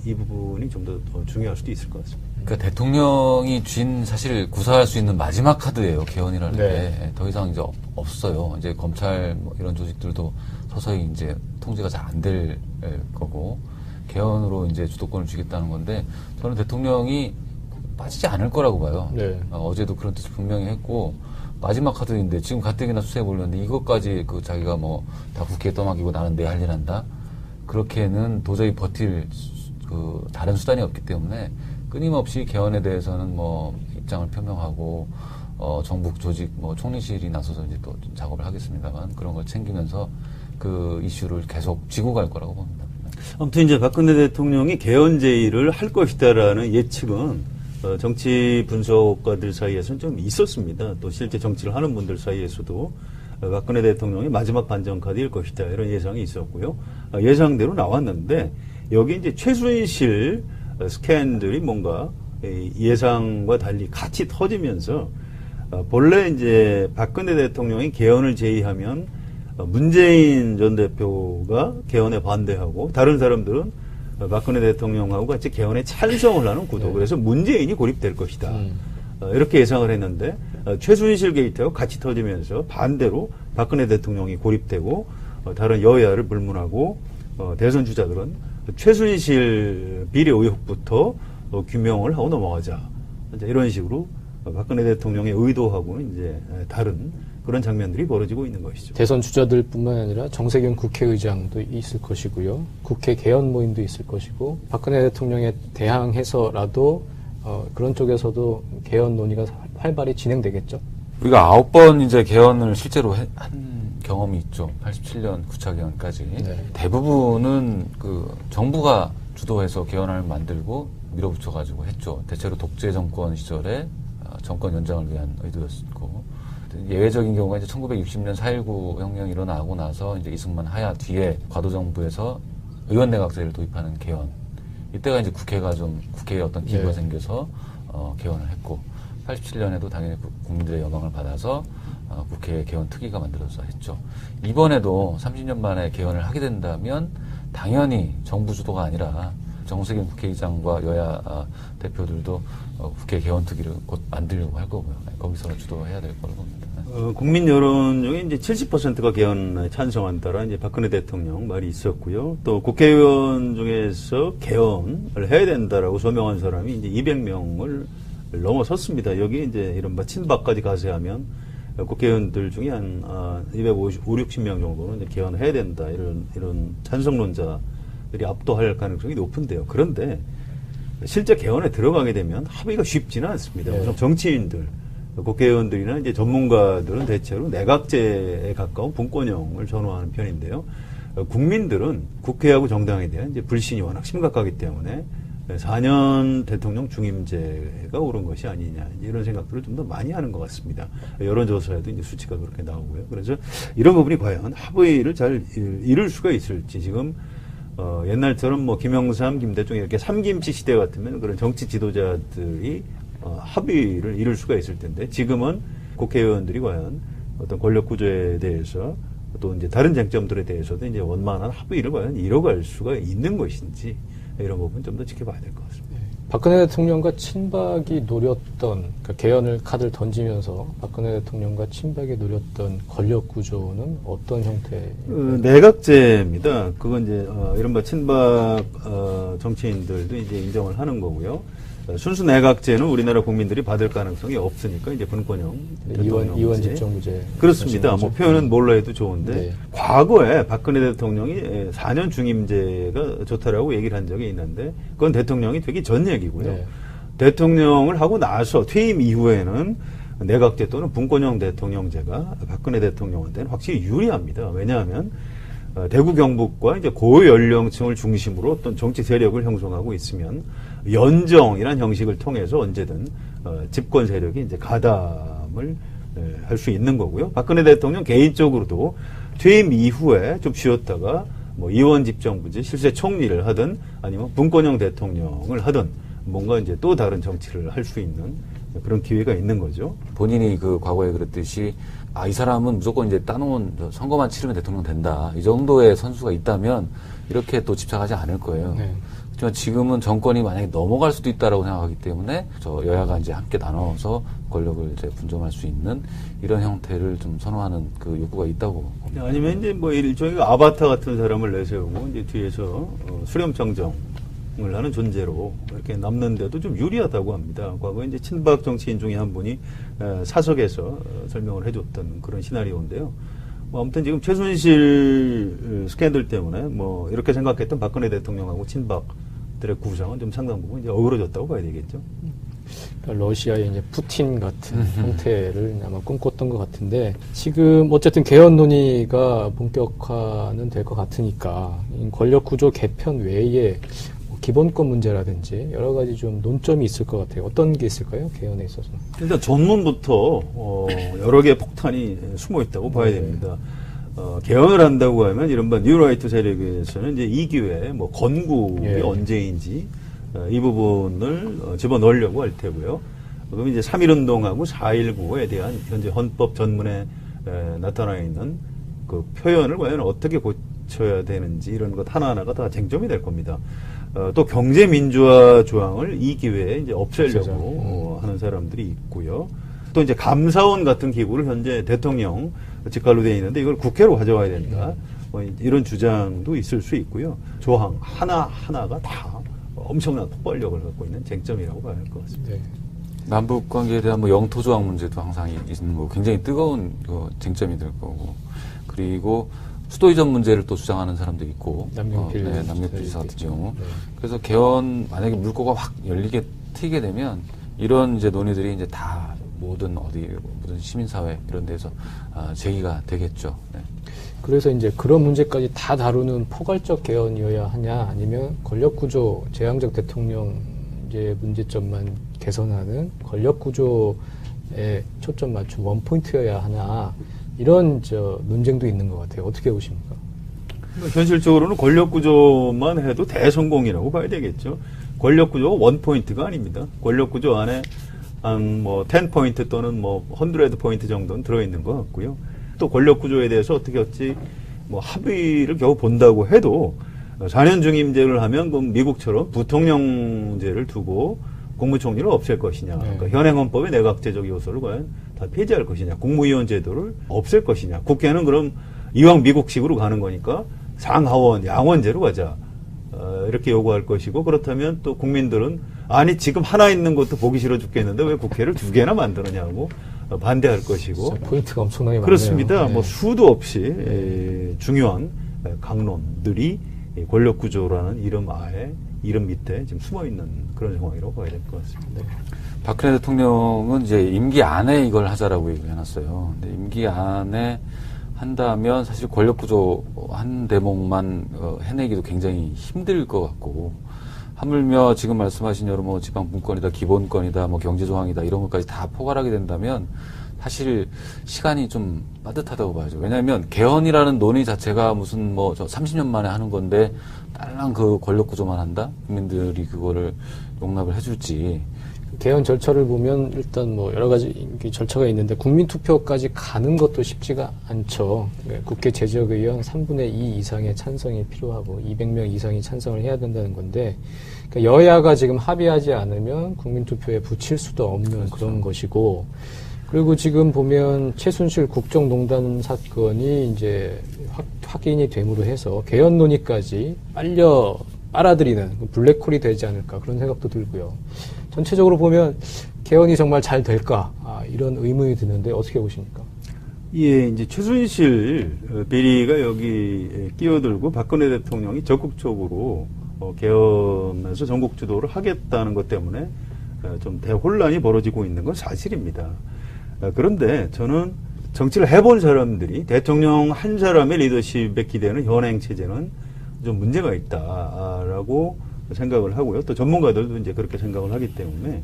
이 부분이 좀 더 중요할 수도 있을 것 같습니다. 그러니까 대통령이 쥔 사실 구사할 수 있는 마지막 카드예요. 개헌이라는 게 더 이상 이제 없어요. 이제 검찰 이런 조직들도 서서히 이제 통제가 잘 안 될 거고 개헌으로 이제 주도권을 쥐겠다는 건데 저는 대통령이 빠지지 않을 거라고 봐요. 네. 어제도 그런 뜻을 분명히 했고 마지막 카드인데 지금 가뜩이나 수사해 보려는데 이것까지 자기가 다 국회에 떠맡기고 나는 내 할 일 한다. 그렇게는 도저히 버틸 다른 수단이 없기 때문에 끊임없이 개헌에 대해서는 입장을 표명하고 정부 조직 총리실이 나서서 이제 또 작업을 하겠습니다만 그런 걸 챙기면서 그 이슈를 계속 지고 갈 거라고 봅니다. 아무튼 이제 박근혜 대통령이 개헌 제의를 할 것이다라는 예측은 정치 분석가들 사이에서는 좀 있었습니다. 또 실제 정치를 하는 분들 사이에서도 박근혜 대통령이 마지막 반전카드일 것이다 이런 예상이 있었고요. 예상대로 나왔는데 여기 이제 최순실 스캔들이 뭔가 예상과 달리 같이 터지면서 본래 이제 박근혜 대통령이 개헌을 제의하면 문재인 전 대표가 개헌에 반대하고 다른 사람들은 박근혜 대통령하고 같이 개헌에 찬성을 하는 구도. 네. 그래서 문재인이 고립될 것이다. 이렇게 예상을 했는데 최순실 게이트하고 같이 터지면서 반대로 박근혜 대통령이 고립되고 다른 여야를 불문하고 대선 주자들은 최순실 비리 의혹부터 규명을 하고 넘어가자. 이제 이런 식으로 박근혜 대통령의 의도하고는 이제 다른 그런 장면들이 벌어지고 있는 것이죠. 대선 주자들뿐만 아니라 정세균 국회의장도 있을 것이고요. 국회 개헌 모임도 있을 것이고 박근혜 대통령에 대항해서라도 그런 쪽에서도 개헌 논의가 활발히 진행되겠죠. 우리가 9번 이제 개헌을 실제로 한 경험이 있죠. 87년 9차 개헌까지. 네. 대부분은 그 정부가 주도해서 개헌안을 만들고 밀어붙여가지고 했죠. 대체로 독재 정권 시절에 정권 연장을 위한 의도였고, 예외적인 경우가 이제 1960년 4.19 혁명이 일어나고 나서 이제 이승만 하야 뒤에 과도정부에서 의원내각제를 도입하는 개헌. 이때가 이제 국회가 좀, 국회에 어떤 기구가 네. 생겨서, 개헌을 했고, 87년에도 당연히 국민들의 여망을 받아서, 국회 개헌 특위가 만들어서 했죠. 이번에도 30년 만에 개헌을 하게 된다면, 당연히 정부 주도가 아니라, 정세균 국회의장과 여야 대표들도 국회 개헌 특위를 곧 만들려고 할 거고요. 거기서 주도해야 될 거라고 봅니다. 국민 여론 중에 이제 70%가 개헌에 찬성한다라 이제 박근혜 대통령 말이 있었고요. 또 국회의원 중에서 개헌을 해야 된다라고 소명한 사람이 이제 200명을 넘어섰습니다. 여기 이제 이른바 친박까지 가세하면 국회의원들 중에 한 250, 60명 정도는 이제 개헌을 해야 된다. 이런 찬성론자들이 압도할 가능성이 높은데요. 그런데 실제 개헌에 들어가게 되면 합의가 쉽지는 않습니다. 네. 우선 정치인들, 국회의원들이나 이제 전문가들은 대체로 내각제에 가까운 분권형을 선호하는 편인데요. 국민들은 국회하고 정당에 대한 이제 불신이 워낙 심각하기 때문에 4년 대통령 중임제가 옳은 것이 아니냐 이런 생각들을 좀 더 많이 하는 것 같습니다. 여론조사에도 이제 수치가 그렇게 나오고요. 그래서 이런 부분이 과연 합의를 잘 이룰 수가 있을지 지금 옛날처럼 뭐 김영삼, 김대중 이렇게 삼김치 시대 같으면 그런 정치 지도자들이 합의를 이룰 수가 있을 텐데 지금은 국회의원들이 과연 어떤 권력 구조에 대해서 또 이제 다른 쟁점들에 대해서도 이제 원만한 합의를 과연 이뤄갈 수가 있는 것인지 이런 부분 좀 더 지켜봐야 될 것 같습니다. 박근혜 대통령과 친박이 노렸던 그러니까 개헌을 카드를 던지면서 박근혜 대통령과 친박이 노렸던 권력 구조는 어떤 형태? 내각제입니다. 그건 이제 이른바 친박 정치인들도 이제 인정을 하는 거고요. 순수 내각제는 우리나라 국민들이 받을 가능성이 없으니까 이제 분권형 이원 집정부제 그렇습니다. 뭐 표현은 뭘로 해도 좋은데 네. 과거에 박근혜 대통령이 4년 중임제가 좋다라고 얘기를 한 적이 있는데 그건 대통령이 되기 전 얘기고요. 네. 대통령을 하고 나서 퇴임 이후에는 내각제 또는 분권형 대통령제가 박근혜 대통령한테는 확실히 유리합니다. 왜냐하면 대구 경북과 이제 고연령층을 중심으로 어떤 정치 세력을 형성하고 있으면 연정이란 형식을 통해서 언제든 집권 세력이 이제 가담을 할 수 있는 거고요. 박근혜 대통령 개인적으로도 퇴임 이후에 좀 쉬었다가 뭐 이원 집정부제 실세 총리를 하든 아니면 분권형 대통령을 하든 뭔가 이제 또 다른 정치를 할 수 있는 그런 기회가 있는 거죠. 본인이 그 과거에 그랬듯이 이 사람은 무조건 이제 따놓은 선거만 치르면 대통령 된다. 이 정도의 선수가 있다면 이렇게 또 집착하지 않을 거예요. 네. 하지만 지금은 정권이 만약에 넘어갈 수도 있다라고 생각하기 때문에 여야가 이제 함께 나눠서 권력을 이제 분점할 수 있는 이런 형태를 좀 선호하는 그 욕구가 있다고 봅니다. 아니면 이제 뭐 일종의 아바타 같은 사람을 내세우고 이제 뒤에서 수렴청정을 하는 존재로 이렇게 남는데도 좀 유리하다고 합니다. 과거에 이제 친박 정치인 중에 한 분이 사석에서 설명을 해줬던 그런 시나리오인데요. 뭐 아무튼 지금 최순실 스캔들 때문에 뭐 이렇게 생각했던 박근혜 대통령하고 친박들의 구상은 좀 상당 부분 이제 어그러졌다고 봐야 되겠죠. 그러니까 러시아의 이제 푸틴 같은 형태를 아마 꿈꿨던 것 같은데 지금 어쨌든 개헌 논의가 본격화는 될 것 같으니까 이 권력 구조 개편 외에 뭐 기본권 문제라든지 여러 가지 좀 논점이 있을 것 같아요. 어떤 게 있을까요? 개헌에 있어서. 일단 전문부터 여러 개의 폭탄이 숨어 있다고 봐야 됩니다. 개헌을 한다고 하면 이른바 뉴라이트 세력에서는 이제 이 기회에 뭐 건국이 예. 언제인지 이 부분을 집어넣으려고 할 테고요. 그럼 이제 3.1운동하고 4.19에 대한 현재 헌법 전문에 나타나 있는 그 표현을 과연 어떻게 고쳐야 되는지 이런 것 하나하나가 다 쟁점이 될 겁니다. 또 경제민주화 조항을 이 기회에 이제 없애려고 하는 사람들이 있고요. 또 이제 감사원 같은 기구를 현재 대통령 직할로 되어 있는데 이걸 국회로 가져와야 된다. 뭐 이런 주장도 있을 수 있고요. 조항 하나하나가 다 엄청난 폭발력을 갖고 있는 쟁점이라고 봐야 할 것 같습니다. 네. 남북 관계에 대한 뭐 영토 조항 문제도 항상 있는 거고 굉장히 뜨거운 쟁점이 될 거고 그리고 수도 이전 문제를 또 주장하는 사람도 있고 남경필 남경필 지사 같은 경우 네. 그래서 개헌 만약에 물꼬가 확 열리게 트이게 되면 이런 이제 논의들이 이제 다 모든 시민사회 이런 데서 제기가 되겠죠. 네. 그래서 이제 그런 문제까지 다 다루는 포괄적 개헌이어야 하냐 아니면 권력구조 제왕적 대통령 이제 문제점만 개선하는 권력구조에 초점 맞춘 원포인트여야 하나 이런 논쟁도 있는 것 같아요. 어떻게 보십니까? 현실적으로는 권력구조만 해도 대성공이라고 봐야 되겠죠. 권력구조가 원포인트가 아닙니다. 권력구조 안에 한 뭐 10포인트 또는 뭐 100포인트 정도는 들어있는 것 같고요. 또 권력구조에 대해서 어떻게 할지 뭐 합의를 겨우 본다고 해도 4년 중임제를 하면 그럼 미국처럼 부통령제를 두고 국무총리를 없앨 것이냐. 그러니까 현행 헌법의 내각제적 요소를 과연 다 폐지할 것이냐. 국무위원 제도를 없앨 것이냐. 국회는 그럼 이왕 미국식으로 가는 거니까 상하원, 양원제로 가자. 이렇게 요구할 것이고 그렇다면 또 국민들은 아니 지금 하나 있는 것도 보기 싫어 죽겠는데 왜 국회를 2개나 만들었냐고 반대할 것이고 포인트가 엄청나게 많네요. 그렇습니다. 네. 뭐 수도 없이 중요한 강론들이 권력구조라는 이름 밑에 지금 숨어 있는 그런 상황이라고 봐야 될 것 같습니다. 네. 박근혜 대통령은 이제 임기 안에 이걸 하자라고 얘기해놨어요. 근데 임기 안에 한다면 사실 권력구조 한 대목만 해내기도 굉장히 힘들 것 같고 하물며 지금 말씀하신 여러 뭐 지방분권이다, 기본권이다, 뭐 경제조항이다 이런 것까지 다 포괄하게 된다면 사실 시간이 좀 빠듯하다고 봐야죠. 왜냐하면 개헌이라는 논의 자체가 무슨 뭐 저 30년 만에 하는 건데 딸랑 그 권력구조만 한다? 국민들이 그거를 용납을 해줄지. 개헌 절차를 보면 일단 뭐 여러 가지 절차가 있는데 국민투표까지 가는 것도 쉽지가 않죠. 국회 제적의원 3분의 2 이상의 찬성이 필요하고 200명 이상이 찬성을 해야 된다는 건데 그러니까 여야가 지금 합의하지 않으면 국민투표에 붙일 수도 없는 그렇죠. 그런 것이고 그리고 지금 보면 최순실 국정농단 사건이 이제 확인이 됨으로 해서 개헌 논의까지 빨아들이는 블랙홀이 되지 않을까 그런 생각도 들고요. 전체적으로 보면 개헌이 정말 잘 될까 이런 의문이 드는데 어떻게 보십니까? 예, 이제 최순실 비리가 여기 끼어들고 박근혜 대통령이 적극적으로 개헌에서 전국 주도를 하겠다는 것 때문에 좀 대혼란이 벌어지고 있는 건 사실입니다. 그런데 저는 정치를 해본 사람들이 대통령 한 사람의 리더십에 기대는 현행 체제는 좀 문제가 있다라고 생각을 하고요. 또 전문가들도 이제 그렇게 생각을 하기 때문에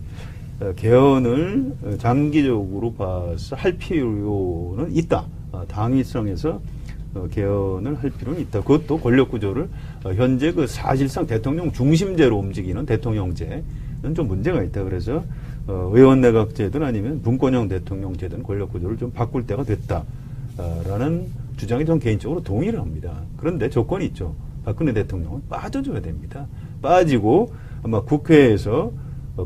개헌을 장기적으로 봐서 할 필요는 있다. 당위성에서 개헌을 할 필요는 있다. 그것도 권력구조를 현재 그 사실상 대통령 중심제로 움직이는 대통령제는 좀 문제가 있다. 그래서 의원 내각제든 아니면 분권형 대통령제든 권력구조를 좀 바꿀 때가 됐다라는 주장에 전 개인적으로 동의를 합니다. 그런데 조건이 있죠. 박근혜 대통령은 빠져줘야 됩니다. 빠지고 아마 국회에서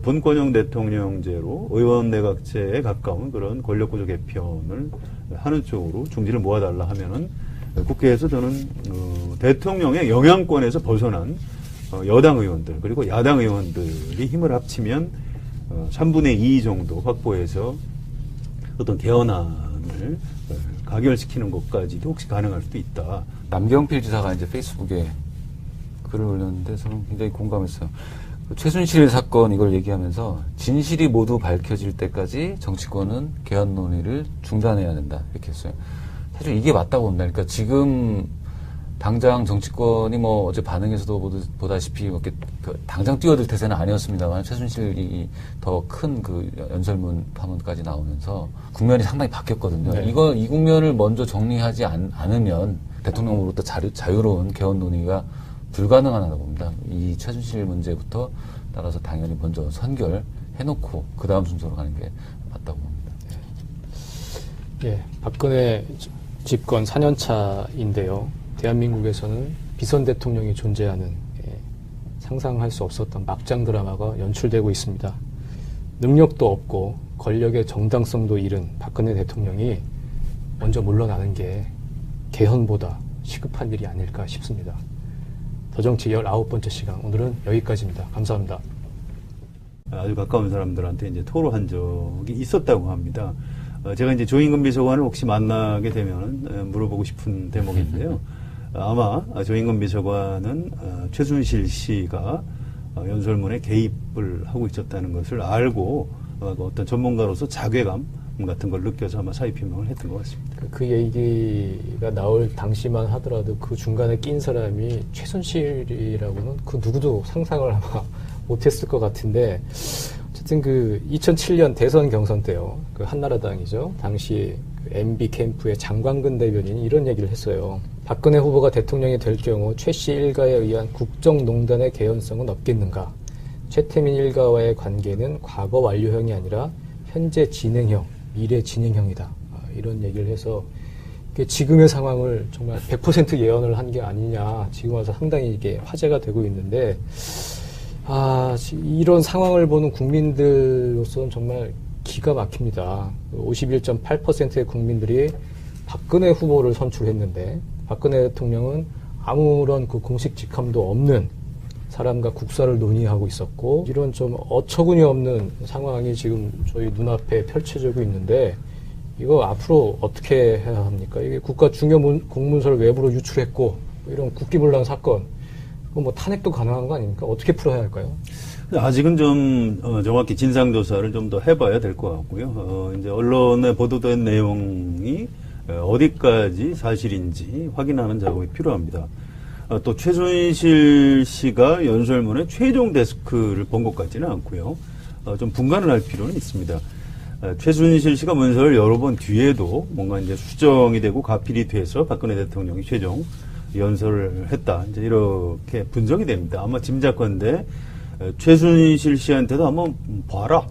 분권형 대통령제로 의원 내각제에 가까운 그런 권력구조 개편을 하는 쪽으로 중지를 모아달라 하면은 국회에서 저는 대통령의 영향권에서 벗어난 여당 의원들 그리고 야당 의원들이 힘을 합치면 3분의 2 정도 확보해서 어떤 개헌안을 가결시키는 것까지도 혹시 가능할 수도 있다. 남경필 지사가 이제 페이스북에 글을 올렸는데 저는 굉장히 공감했어요. 최순실 사건 이걸 얘기하면서 진실이 모두 밝혀질 때까지 정치권은 개헌 논의를 중단해야 된다 이렇게 했어요. 사실 이게 맞다고 봅니다. 그러니까 지금 당장 정치권이 뭐 어제 반응에서도 보다시피 이렇게 당장 뛰어들 태세는 아니었습니다만 최순실이 더 큰 그 연설문 파문까지 나오면서 국면이 상당히 바뀌었거든요. 네. 이 국면을 먼저 정리하지 않으면 대통령으로부터 자유로운 개헌 논의가 불가능하다고 봅니다. 이 최순실 문제부터 따라서 당연히 먼저 선결해놓고 그 다음 순서로 가는 게 맞다고 봅니다. 예, 박근혜 집권 4년 차인데요. 대한민국에서는 비선 대통령이 존재하는 상상할 수 없었던 막장 드라마가 연출되고 있습니다. 능력도 없고 권력의 정당성도 잃은 박근혜 대통령이 먼저 물러나는 게 개헌보다 시급한 일이 아닐까 싶습니다. 더정치 19번째 시간, 오늘은 여기까지입니다. 감사합니다. 아주 가까운 사람들한테 이제 토로한 적이 있었다고 합니다. 제가 이제 조인근 비서관을 혹시 만나게 되면 물어보고 싶은 대목인데요. 아마 조인근 비서관은 최순실 씨가 연설문에 개입을 하고 있었다는 것을 알고 어떤 전문가로서 자괴감 같은 걸 느껴서 아마 사의 표명을 했던 것 같습니다. 그 얘기가 나올 당시만 하더라도 그 중간에 낀 사람이 최순실이라고는 그 누구도 상상을 아마 못했을 것 같은데, 어쨌든 그 2007년 대선 경선 때요, 그 한나라당이죠. 당시 그 MB 캠프의 장광근 대변인이 이런 얘기를 했어요. 박근혜 후보가 대통령이 될 경우 최 씨 일가에 의한 국정농단의 개연성은 없겠는가? 최태민 일가와의 관계는 과거 완료형이 아니라 현재 진행형, 미래 진행형이다. 이런 얘기를 해서 지금의 상황을 정말 100% 예언을 한 게 아니냐. 지금 와서 상당히 이게 화제가 되고 있는데, 이런 상황을 보는 국민들로서는 정말 기가 막힙니다. 51.8%의 국민들이 박근혜 후보를 선출했는데, 박근혜 대통령은 아무런 그 공식 직함도 없는 사람과 국사를 논의하고 있었고, 이런 좀 어처구니 없는 상황이 지금 저희 눈앞에 펼쳐지고 있는데, 이거 앞으로 어떻게 해야 합니까? 이게 국가 중요 공문서를 외부로 유출했고, 이런 국기문란 사건, 뭐 탄핵도 가능한 거 아닙니까? 어떻게 풀어야 할까요? 아직은 좀 정확히 진상조사를 좀 더 해봐야 될 것 같고요. 이제 언론에 보도된 내용이 어디까지 사실인지 확인하는 작업이 필요합니다. 또 최순실 씨가 연설문에 최종 데스크를 본 것 같지는 않고요. 좀 분간을 할 필요는 있습니다. 최순실 씨가 문서를 여러 번 뒤에도 뭔가 이제 수정이 되고 가필이 돼서 박근혜 대통령이 최종 연설을 했다. 이제 이렇게 분석이 됩니다. 아마 짐작컨대 최순실 씨한테도 한번 봐라.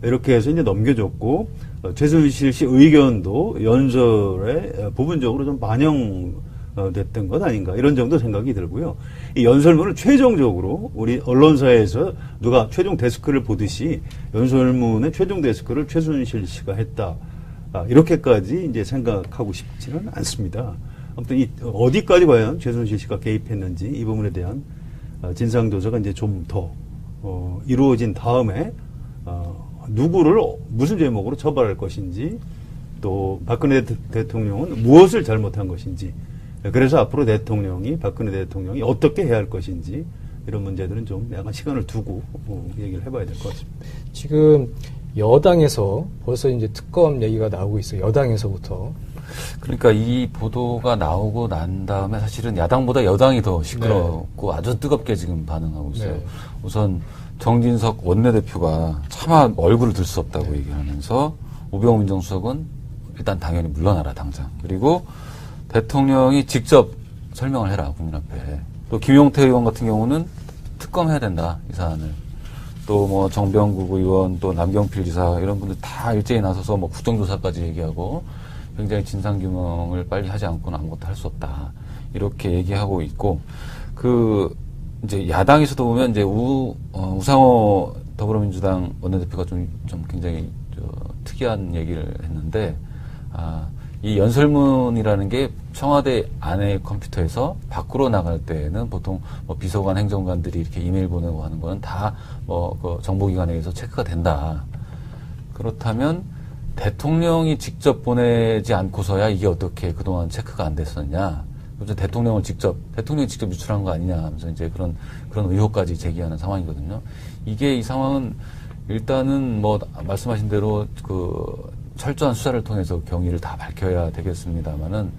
이렇게 해서 이제 넘겨줬고, 최순실 씨 의견도 연설에 부분적으로 좀 반영됐던 것 아닌가. 이런 정도 생각이 들고요. 이 연설문을 최종적으로 우리 언론사에서 누가 최종 데스크를 보듯이 연설문의 최종 데스크를 최순실 씨가 했다. 이렇게까지 이제 생각하고 싶지는 않습니다. 아무튼 어디까지 과연 최순실 씨가 개입했는지 이 부분에 대한 진상조사가 이제 좀 더 이루어진 다음에 누구를 무슨 제목으로 처벌할 것인지, 또 박근혜 대통령은 무엇을 잘못한 것인지, 그래서 앞으로 박근혜 대통령이 어떻게 해야 할 것인지, 이런 문제들은 좀 약간 시간을 두고 얘기를 해봐야 될 것 같습니다. 지금 여당에서 벌써 이제 특검 얘기가 나오고 있어요. 여당에서부터. 그러니까 이 보도가 나오고 난 다음에 사실은 야당보다 여당이 더 시끄럽고 아주 뜨겁게 지금 반응하고 있어요. 네. 우선 정진석 원내대표가 차마 얼굴을 들 수 없다고 얘기하면서 우병우 민정수석은 일단 당연히 물러나라 당장. 그리고 대통령이 직접 설명을 해라 국민 앞에. 또 김용태 의원 같은 경우는 특검해야 된다 이 사안을. 또 뭐 정병국 의원, 또 남경필 지사 이런 분들 다 일제히 나서서 뭐 국정조사까지 얘기하고 굉장히 진상규명을 빨리 하지 않고는 아무것도 할 수 없다 이렇게 얘기하고 있고, 이제 야당에서도 보면 이제 우상호 더불어민주당 원내대표가 좀 굉장히 특이한 얘기를 했는데, 이 연설문이라는 게 청와대 안의 컴퓨터에서 밖으로 나갈 때에는 보통 뭐 비서관 행정관들이 이렇게 이메일 보내고 하는 거는 다 그 정보기관에 의해서 체크가 된다. 그렇다면 대통령이 직접 보내지 않고서야 이게 어떻게 그동안 체크가 안 됐었냐. 대통령이 직접 유출한 거 아니냐 하면서 이제 그런 의혹까지 제기하는 상황이거든요. 이 상황은 일단은 뭐 말씀하신 대로 철저한 수사를 통해서 경위를 다 밝혀야 되겠습니다만은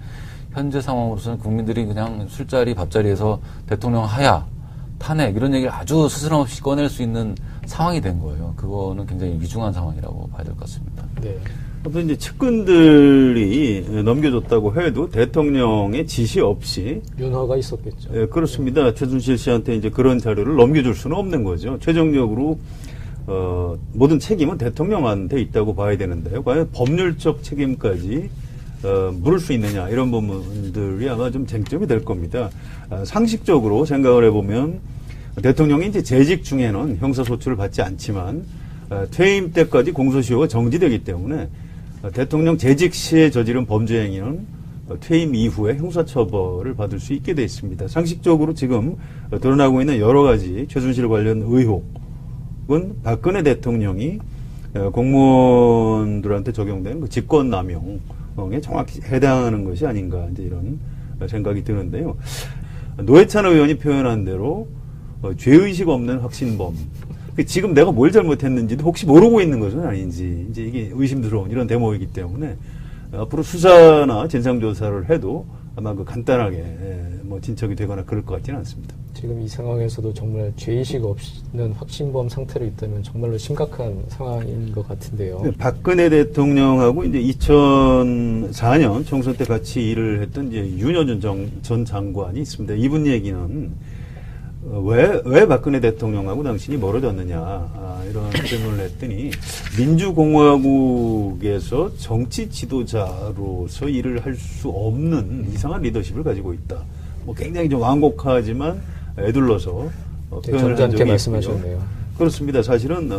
현재 상황으로서는 국민들이 그냥 술자리 밥자리에서 대통령 하야 탄핵 이런 얘기를 아주 스스럼 없이 꺼낼 수 있는 상황이 된 거예요. 그거는 굉장히 위중한 상황이라고 봐야 될 것 같습니다. 네. 어떤 이제 측근들이 넘겨줬다고 해도 대통령의 지시 없이 윤허가 있었겠죠. 예, 그렇습니다. 최순실 씨한테 이제 그런 자료를 넘겨줄 수는 없는 거죠. 최종적으로 모든 책임은 대통령한테 있다고 봐야 되는데요. 과연 법률적 책임까지 물을 수 있느냐 이런 부분들이 아마 좀 쟁점이 될 겁니다. 상식적으로 생각을 해보면 대통령이 이제 재직 중에는 형사소출을 받지 않지만 퇴임 때까지 공소시효가 정지되기 때문에 대통령 재직 시에 저지른 범죄 행위는 퇴임 이후에 형사처벌을 받을 수 있게 돼 있습니다. 상식적으로 지금 드러나고 있는 여러 가지 최순실 관련 의혹은 박근혜 대통령이 공무원들한테 적용된 그 직권남용에 정확히 해당하는 것이 아닌가 이제 이런 생각이 드는데요. 노회찬 의원이 표현한 대로 죄의식 없는 확신범. 지금 내가 뭘 잘못했는지도 혹시 모르고 있는 것은 아닌지 이제 이게 의심스러운 이런 대목이기 때문에 앞으로 수사나 진상조사를 해도 아마 간단하게 뭐 진척이 되거나 그럴 것 같지는 않습니다. 지금 이 상황에서도 정말 죄의식 없는 확신범 상태로 있다면 정말로 심각한 상황인 것 같은데요. 네, 박근혜 대통령하고 이제 2004년 총선 때 같이 일을 했던 이제 윤여준 전 장관이 있습니다. 이분 얘기는 왜 박근혜 대통령하고 당신이 멀어졌느냐 이런 질문을 했더니 민주공화국에서 정치 지도자로서 일을 할 수 없는 이상한 리더십을 가지고 있다. 뭐 굉장히 좀 완곡하지만 애둘러서 표현을 한 적이 말씀하셨네요. 그렇습니다. 사실은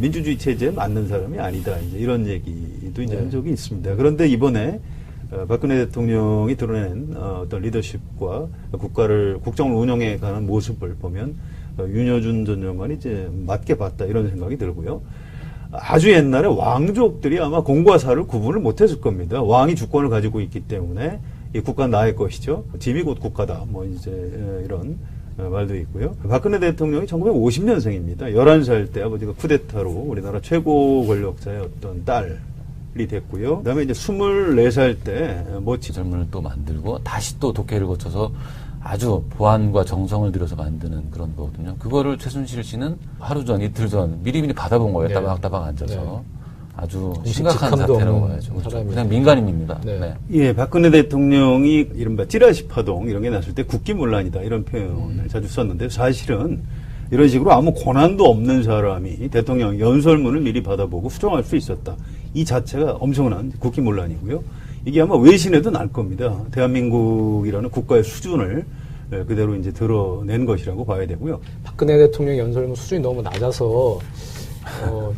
민주주의 체제에 맞는 사람이 아니다. 이제 이런 얘기도 이제 한 적이 있습니다. 그런데 이번에 박근혜 대통령이 드러낸 어떤 리더십과 국정을 운영해 가는 모습을 보면 윤여준 전 장관이 이제 맞게 봤다 이런 생각이 들고요. 아주 옛날에 왕족들이 아마 공과 사를 구분을 못했을 겁니다. 왕이 주권을 가지고 있기 때문에 이 국가는 나의 것이죠. 짐이 곧 국가다. 뭐 이제 이런 말도 있고요. 박근혜 대통령이 1950년생입니다. 11살 때 아버지가 쿠데타로 우리나라 최고 권력자의 어떤 딸이 됐고요. 그다음에 이제 24살 때 젊은을 또 만들고 다시 또 독해를 거쳐서 아주 보안과 정성을 들여서 만드는 그런 거거든요. 그거를 최순실 씨는 하루 전, 이틀 전 미리미리 받아본 거예요. 따박따박 앉아서. 아주 심각한 사태라고 봐야죠. 그냥 민간인입니다. 네. 예, 박근혜 대통령이 이른바 찌라시 파동 이런 게 났을 때 국기문란이다 이런 표현을 자주 썼는데 사실은 이런 식으로 아무 권한도 없는 사람이 대통령 연설문을 미리 받아보고 수정할 수 있었다. 이 자체가 엄청난 국기문란이고요. 이게 아마 외신에도 날 겁니다. 대한민국이라는 국가의 수준을 그대로 이제 드러낸 것이라고 봐야 되고요. 박근혜 대통령 연설문 수준이 너무 낮아서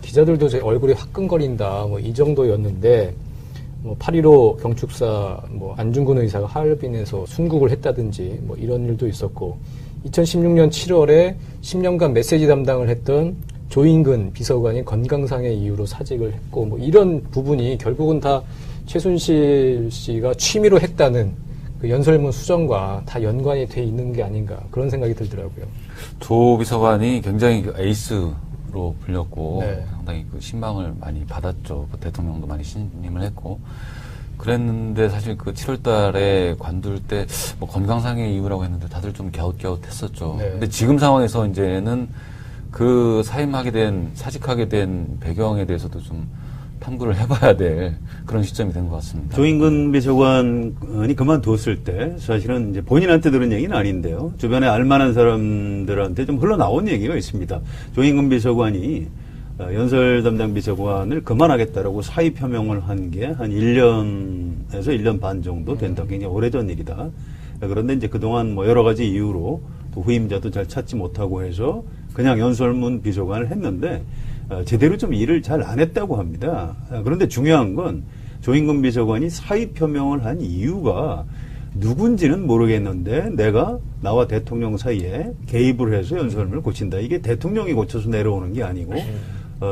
기자들도 제 얼굴이 화끈거린다 뭐 이 정도였는데 뭐 8.15 경축사 뭐 안중근 의사가 하얼빈에서 순국을 했다든지 뭐 이런 일도 있었고 2016년 7월에 10년간 메시지 담당을 했던 조인근 비서관이 건강상의 이유로 사직을 했고 뭐 이런 부분이 결국은 다 최순실 씨가 취미로 했다는 그 연설문 수정과 다 연관이 돼 있는 게 아닌가 그런 생각이 들더라고요. 조 비서관이 굉장히 에이스로 불렸고 네. 상당히 그 신망을 많이 받았죠. 대통령도 많이 신임을 했고 그랬는데 사실 그 7월 달에 관둘 때 뭐 건강상의 이유라고 했는데 다들 좀 갸웃갸웃했었죠. 네. 근데 지금 상황에서 이제는 그 사직하게 된 배경에 대해서도 좀 탐구를 해봐야 될 그런 시점이 된 것 같습니다. 조인근 비서관이 그만뒀을 때 사실은 이제 본인한테 들은 얘기는 아닌데요. 주변에 알만한 사람들한테 좀 흘러나온 얘기가 있습니다. 조인근 비서관이 연설 담당 비서관을 그만하겠다라고 사의 표명을 한 게 한 1년에서 1년 반 정도 된다. 굉장히 오래전 일이다. 그런데 이제 그동안 뭐 여러 가지 이유로 또 후임자도 잘 찾지 못하고 해서 그냥 연설문 비서관을 했는데 제대로 좀 일을 잘 안 했다고 합니다. 그런데 중요한 건 조인근 비서관이 사의 표명을 한 이유가 누군지는 모르겠는데 내가 나와 대통령 사이에 개입을 해서 연설문을 고친다. 이게 대통령이 고쳐서 내려오는 게 아니고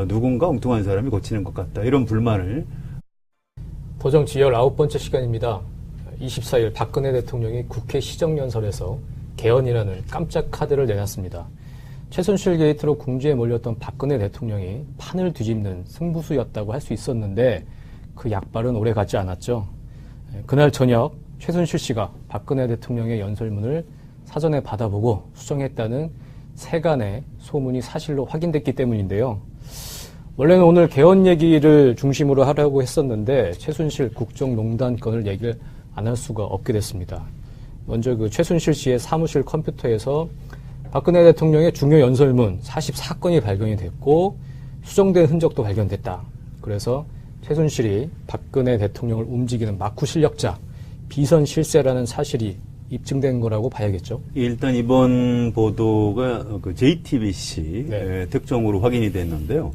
누군가 엉뚱한 사람이 고치는 것 같다. 이런 불만을. 도정 지열 9번째 시간입니다. 24일 박근혜 대통령이 국회 시정연설에서 개헌이라는 깜짝 카드를 내놨습니다. 최순실 게이트로 궁지에 몰렸던 박근혜 대통령이 판을 뒤집는 승부수였다고 할 수 있었는데 그 약발은 오래 가지 않았죠. 그날 저녁 최순실 씨가 박근혜 대통령의 연설문을 사전에 받아보고 수정했다는 세간의 소문이 사실로 확인됐기 때문인데요. 원래는 오늘 개헌 얘기를 중심으로 하려고 했었는데 최순실 국정농단 건을 얘기를 안 할 수가 없게 됐습니다. 먼저 그 최순실 씨의 사무실 컴퓨터에서 박근혜 대통령의 중요 연설문 44건이 발견이 됐고 수정된 흔적도 발견됐다. 그래서 최순실이 박근혜 대통령을 움직이는 마쿠 실력자, 비선 실세라는 사실이 입증된 거라고 봐야겠죠. 일단 이번 보도가 그 JTBC 특종으로 확인이 됐는데요.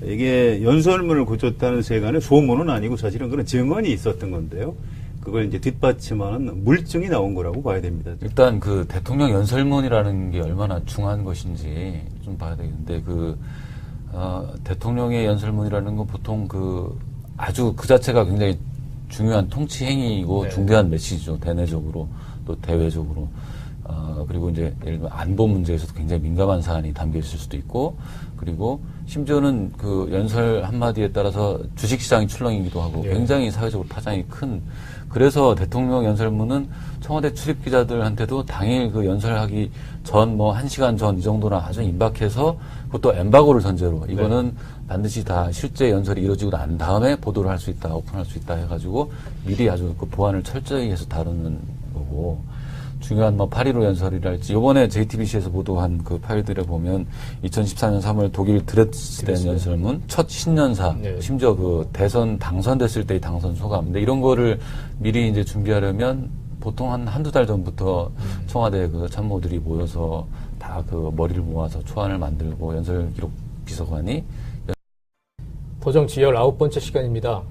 이게 연설문을 고쳤다는 세간의 소문은 아니고 사실은 그런 증언이 있었던 건데요. 그걸 이제 뒷받침하는 물증이 나온 거라고 봐야 됩니다. 일단 그 대통령 연설문이라는 게 얼마나 중요한 것인지 좀 봐야 되겠는데 대통령의 연설문이라는 건 보통 아주 그 자체가 굉장히 중요한 통치 행위이고 중대한 메시지죠. 대내적으로 또 대외적으로. 그리고 이제 예를 들면 안보 문제에서도 굉장히 민감한 사안이 담겨 있을 수도 있고, 그리고 심지어는 그 연설 한마디에 따라서 주식시장이 출렁이기도 하고 굉장히 사회적으로 파장이 큰, 그래서 대통령 연설문은 청와대 출입기자들한테도 당일 그 연설하기 전 1시간 전 이 정도나 아주 임박해서 그것도 엠바고를 전제로 이거는 반드시 다 실제 연설이 이루어지고 난 다음에 보도를 할 수 있다, 오픈할 수 있다 해가지고 미리 아주 그 보안을 철저히 해서 다루는 거고, 중요한 8.15 연설이랄지 요번에 JTBC에서 보도한 그 파일들에 보면 2014년 3월 독일 드레스덴 연설문 첫 신년사, 심지어 그 대선 당선됐을 때의 당선 소감. 근데 이런 거를 미리 이제 준비하려면 보통 한두 달 전부터 청와대 그 참모들이 모여서 다 그 머리를 모아서 초안을 만들고 연설 기록 비서관이 도정지 19번째 시간입니다.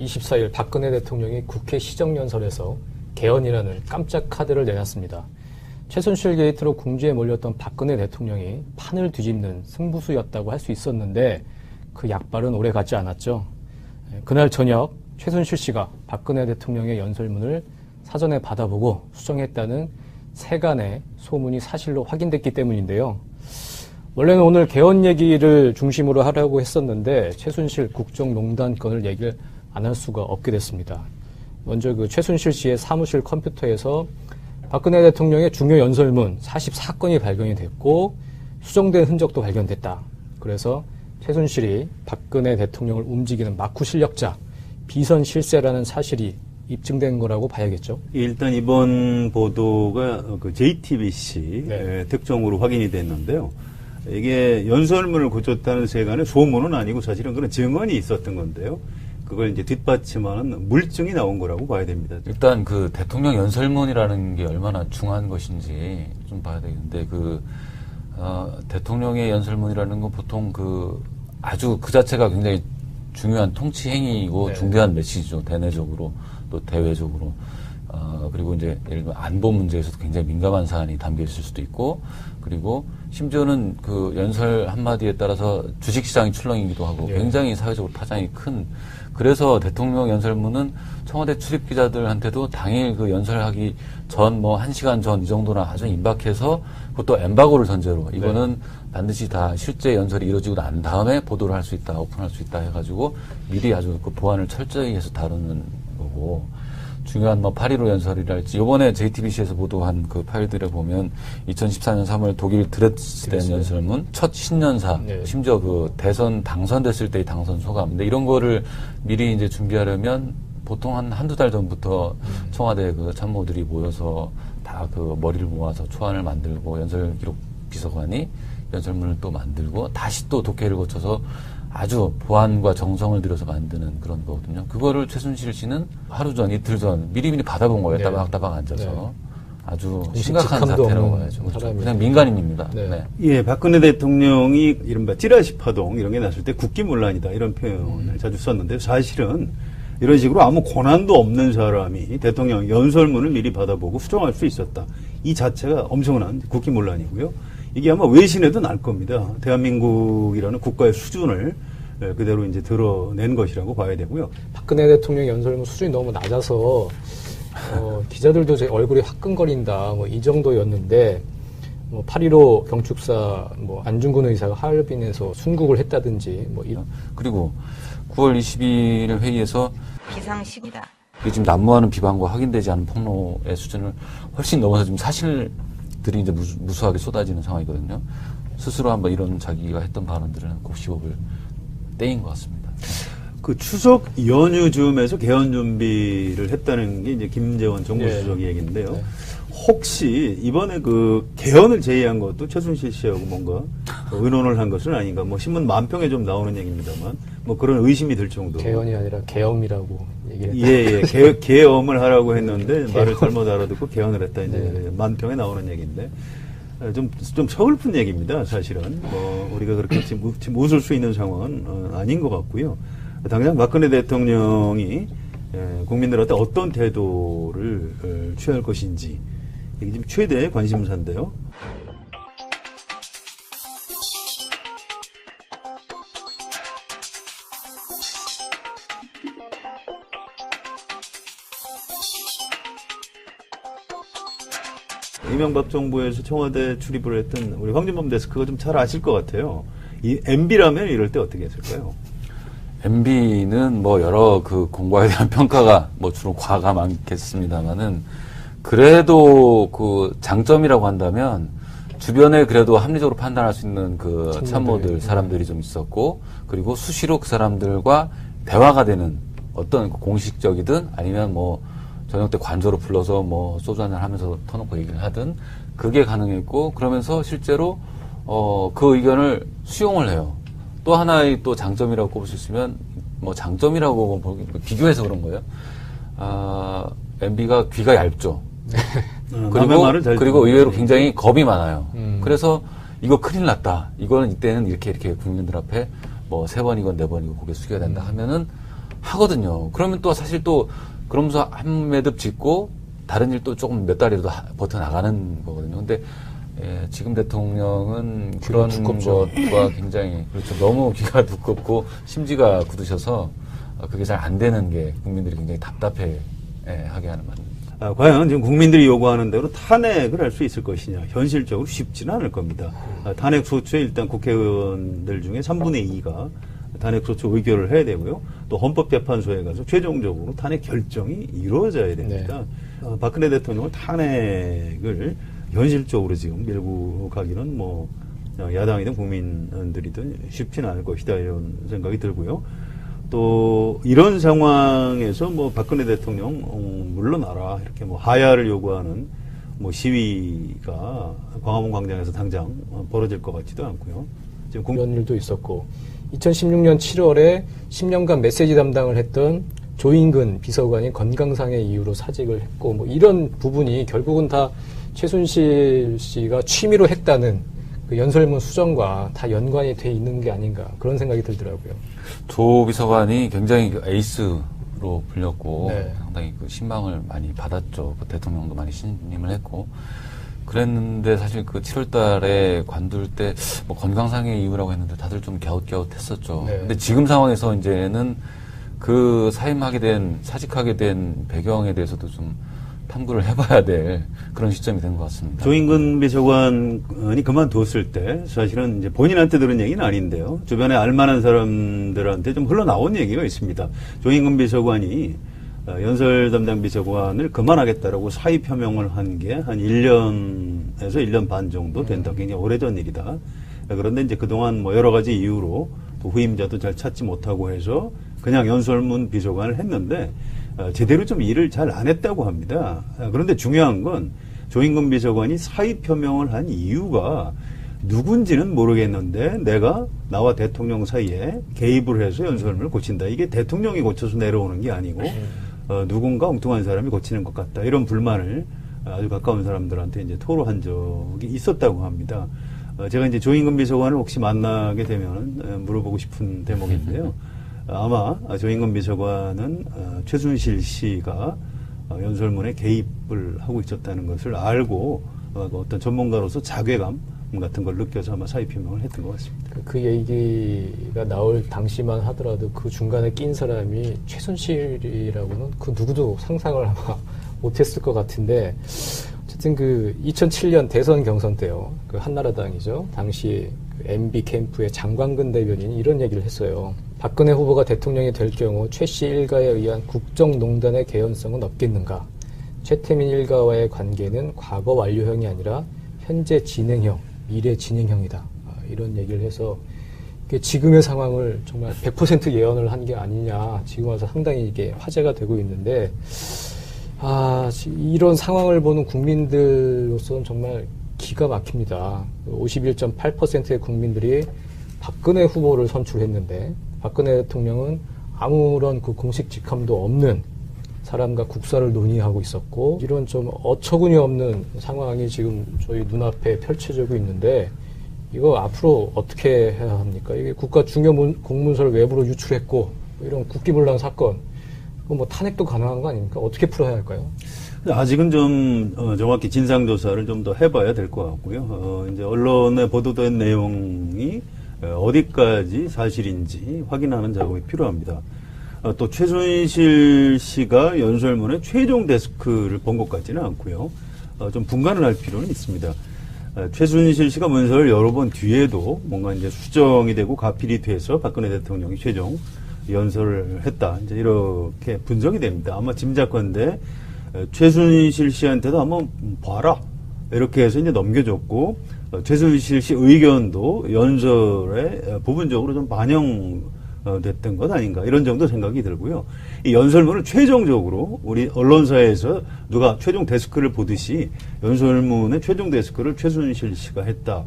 24일 박근혜 대통령이 국회 시정연설에서 개헌이라는 깜짝 카드를 내놨습니다. 최순실 게이트로 궁지에 몰렸던 박근혜 대통령이 판을 뒤집는 승부수였다고 할 수 있었는데 그 약발은 오래 가지 않았죠. 그날 저녁 최순실 씨가 박근혜 대통령의 연설문을 사전에 받아보고 수정했다는 세간의 소문이 사실로 확인됐기 때문인데요. 원래는 오늘 개헌 얘기를 중심으로 하려고 했었는데 최순실 국정농단 건을 얘기를 안 할 수가 없게 됐습니다. 먼저 그 최순실 씨의 사무실 컴퓨터에서 박근혜 대통령의 중요 연설문 44건이 발견이 됐고 수정된 흔적도 발견됐다. 그래서 최순실이 박근혜 대통령을 움직이는 마쿠 실력자, 비선 실세라는 사실이 입증된 거라고 봐야겠죠. 일단 이번 보도가 그 JTBC 특종으로 확인이 됐는데요. 이게 연설문을 고쳤다는 세간의 소문은 아니고 사실은 그런 증언이 있었던 건데요. 그걸 이제 뒷받침하는 물증이 나온 거라고 봐야 됩니다. 일단 그 대통령 연설문이라는 게 얼마나 중요한 것인지 좀 봐야 되겠는데 대통령의 연설문이라는 건 보통 아주 그 자체가 굉장히 중요한 통치 행위이고 중대한 메시지죠. 대내적으로 또 대외적으로. 그리고 이제 예를 들면 안보 문제에서도 굉장히 민감한 사안이 담겨 있을 수도 있고, 그리고 심지어는 그 연설 한마디에 따라서 주식시장이 출렁이기도 하고 굉장히 사회적으로 파장이 큰, 그래서 대통령 연설문은 청와대 출입기자들한테도 당일 그 연설하기 전 1시간 전 이 정도나 아주 임박해서 그것도 엠바고를 전제로 이거는 반드시 다 실제 연설이 이루어지고 난 다음에 보도를 할 수 있다, 오픈할 수 있다 해가지고 미리 아주 그 보안을 철저히 해서 다루는 거고, 중요한 8.15 연설이랄지 요번에 JTBC에서 보도한 그 파일들에 보면 2014년 3월 독일 드레스덴 연설문 첫 신년사, 심지어 그 대선 당선됐을 때의 당선 소감. 근데 이런 거를 미리 이제 준비하려면 보통 한두 달 전부터 청와대 그 참모들이 모여서 다 그 머리를 모아서 초안을 만들고 연설 기록 비서관이 연설문을 또 만들고 다시 또 독해를 거쳐서 아주 보안과 정성을 들여서 만드는 그런 거거든요. 그거를 최순실 씨는 하루 전, 이틀 전 미리미리 받아본 거예요. 따박따박 앉아서. 아주 심각한 사태라고 봐야죠. 그냥 민간인입니다. 예, 박근혜 대통령이 이른바 찌라시 파동 이런 게 났을 때 국기문란이다 이런 표현을 자주 썼는데, 사실은 이런 식으로 아무 권한도 없는 사람이 대통령 연설문을 미리 받아보고 수정할 수 있었다. 이 자체가 엄청난 국기문란이고요. 이게 아마 외신에도 날 겁니다. 대한민국이라는 국가의 수준을 그대로 이제 드러낸 것이라고 봐야 되고요. 박근혜 대통령 연설문 수준이 너무 낮아서 기자들도 제 얼굴이 화끈거린다, 뭐 이 정도였는데, 뭐 8.15 경축사, 뭐 안중근 의사가 하얼빈에서 순국을 했다든지, 뭐 이런. 그리고 9월 22일 회의에서 비상시입니다. 이게 지금 난무하는 비방과 확인되지 않은 폭로의 수준을 훨씬 넘어서 지금 사실들이 이제 무수하게 쏟아지는 상황이거든요. 스스로 한번 이런 자기가 했던 발언들은 곱씹어볼 때인 것 같습니다. 그 추석 연휴 즈음에서 개헌 준비를 했다는 게 이제 김재원 정무수석 얘기인데요. 네. 혹시 이번에 그 개헌을 제의한 것도 최순실 씨하고 뭔가 의논을 한 것은 아닌가? 뭐 신문 만평에 좀 나오는 얘기입니다만 뭐 그런 의심이 들 정도. 개헌이 아니라 계엄이라고 얘기를 했다. 예. 개엄을 하라고 했는데 말을 잘못 알아듣고 개헌을 했다. 이제 네. 만평에 나오는 얘기인데 좀 서글픈 얘기입니다. 사실은 뭐 우리가 그렇게 지금 웃을 수 있는 상황은 아닌 것 같고요. 당장 박근혜 대통령이 국민들한테 어떤 태도를 취할 것인지 이게 지금 최대의 관심사인데요. 이명박 정부에서 청와대 출입을 했던 우리 황진범 데스크가 좀 잘 아실 것 같아요. 이 MB라면 이럴 때 어떻게 했을까요? MB는 뭐 여러 그 공과에 대한 평가가 뭐 주로 과가 많겠습니다만은 그래도 그 장점이라고 한다면 주변에 그래도 합리적으로 판단할 수 있는 그 참모들 사람들이 좀 있었고 그리고 수시로 그 사람들과 대화가 되는 어떤 공식적이든 아니면 뭐 저녁 때 관저로 불러서 뭐 소주 한잔 하면서 터놓고 얘기를 하든 그게 가능했고 그러면서 실제로 그 의견을 수용을 해요. 또 하나의 또 장점이라고 꼽을 수 있으면 뭐 장점이라고 비교해서 그런 거예요. MB가 귀가 얇죠. 그리고 의외로 굉장히 겁이 많아요. 그래서 이거 큰일 났다. 이거는 이때는 이렇게 국민들 앞에 뭐 3번이건 4번이고 고개 숙여야 된다 하면은 하거든요. 그러면 또 사실 또 그러면서 한 매듭 짓고 다른 일도 조금 몇 달이라도 버텨 나가는 거거든요. 근데 지금 대통령은 그런 것과 굉장히 그렇죠. 너무 귀가 두껍고 심지가 굳으셔서 그게 잘 안 되는 게 국민들이 굉장히 답답해 하게 하는 말입니다. 과연 지금 국민들이 요구하는 대로 탄핵을 할 수 있을 것이냐. 현실적으로 쉽지는 않을 겁니다. 탄핵 소추에 일단 국회의원들 중에 3분의 2가 탄핵 소추 의결을 해야 되고요. 또 헌법재판소에 가서 최종적으로 탄핵 결정이 이루어져야 됩니다. 네. 박근혜 대통령을 탄핵을 현실적으로 지금 밀고 가기는 뭐 야당이든 국민들이든 쉽지는 않을 것이다 이런 생각이 들고요. 또 이런 상황에서 뭐 박근혜 대통령 물러나라 이렇게 뭐 하야를 요구하는 뭐 시위가 광화문 광장에서 당장 벌어질 것 같지도 않고요. 지금 이런 일도 있었고 2016년 7월에 10년간 메시지 담당을 했던 조인근 비서관이 건강상의 이유로 사직을 했고 뭐 이런 부분이 결국은 다 최순실 씨가 취미로 했다는 그 연설문 수정과 다 연관이 돼 있는 게 아닌가 그런 생각이 들더라고요. 조 비서관이 굉장히 그 에이스로 불렸고 네. 상당히 그 신망을 많이 받았죠. 그 대통령도 많이 신임을 했고 그랬는데 사실 그 7월 달에 관둘 때 뭐 건강상의 이유라고 했는데 다들 좀 갸웃갸웃했었죠. 네. 근데 지금 상황에서 이제는 그 사직하게 된 배경에 대해서도 좀 탐구를 해봐야 될 그런 시점이 된 것 같습니다. 조인근 비서관이 그만뒀을 때 사실은 이제 본인한테 들은 얘기는 아닌데요. 주변에 알만한 사람들한테 좀 흘러나온 얘기가 있습니다. 조인근 비서관이 연설 담당 비서관을 그만하겠다라고 사의 표명을 한 게 한 1년에서 1년 반 정도 된다. 굉장히 오래전 일이다. 그런데 이제 그동안 뭐 여러 가지 이유로 또 후임자도 잘 찾지 못하고 해서 그냥 연설문 비서관을 했는데 제대로 좀 일을 잘 안 했다고 합니다. 그런데 중요한 건 조인근 비서관이 사의 표명을 한 이유가 누군지는 모르겠는데 내가 나와 대통령 사이에 개입을 해서 연설문을 고친다. 이게 대통령이 고쳐서 내려오는 게 아니고 누군가 엉뚱한 사람이 고치는 것 같다. 이런 불만을 아주 가까운 사람들한테 이제 토로한 적이 있었다고 합니다. 제가 이제 조인근 비서관을 혹시 만나게 되면 물어보고 싶은 대목인데요. 아마 조인근 비서관은 최순실 씨가 연설문에 개입을 하고 있었다는 것을 알고 어떤 전문가로서 자괴감 같은 걸 느껴서 아마 사의 표명을 했던 것 같습니다. 그 얘기가 나올 당시만 하더라도 그 중간에 낀 사람이 최순실이라고는 그 누구도 상상을 아마 못했을 것 같은데 어쨌든 그 2007년 대선 경선 때요. 그 한나라당이죠. 당시 그 MB 캠프의 장광근 대변인이 이런 얘기를 했어요. 박근혜 후보가 대통령이 될 경우 최 씨 일가에 의한 국정농단의 개연성은 없겠는가? 최태민 일가와의 관계는 과거 완료형이 아니라 현재 진행형, 미래 진행형이다. 이런 얘기를 해서 지금의 상황을 정말 100% 예언을 한 게 아니냐. 지금 와서 상당히 이게 화제가 되고 있는데, 이런 상황을 보는 국민들로서는 정말 기가 막힙니다. 51.8%의 국민들이 박근혜 후보를 선출했는데, 박근혜 대통령은 아무런 그 공식 직함도 없는 사람과 국사를 논의하고 있었고, 이런 좀 어처구니 없는 상황이 지금 저희 눈앞에 펼쳐지고 있는데, 이거 앞으로 어떻게 해야 합니까? 이게 국가 중요 공문서를 외부로 유출했고, 이런 국기문란 사건, 뭐 탄핵도 가능한 거 아닙니까? 어떻게 풀어야 할까요? 아직은 좀 정확히 진상조사를 좀 더 해봐야 될 것 같고요. 이제 언론에 보도된 내용이 어디까지 사실인지 확인하는 작업이 필요합니다. 또 최순실 씨가 연설문의 최종 데스크를 본 것 같지는 않고요. 좀 분간을 할 필요는 있습니다. 최순실 씨가 문서를 여러 번 뒤에도 뭔가 이제 수정이 되고 가필이 돼서 박근혜 대통령이 최종 연설을 했다. 이제 이렇게 분석이 됩니다. 아마 짐작컨대 최순실 씨한테도 한번 봐라. 이렇게 해서 이제 넘겨줬고, 최순실 씨 의견도 연설에 부분적으로 좀 반영됐던 것 아닌가. 이런 정도 생각이 들고요. 이 연설문을 최종적으로 우리 언론사에서 누가 최종 데스크를 보듯이 연설문의 최종 데스크를 최순실 씨가 했다.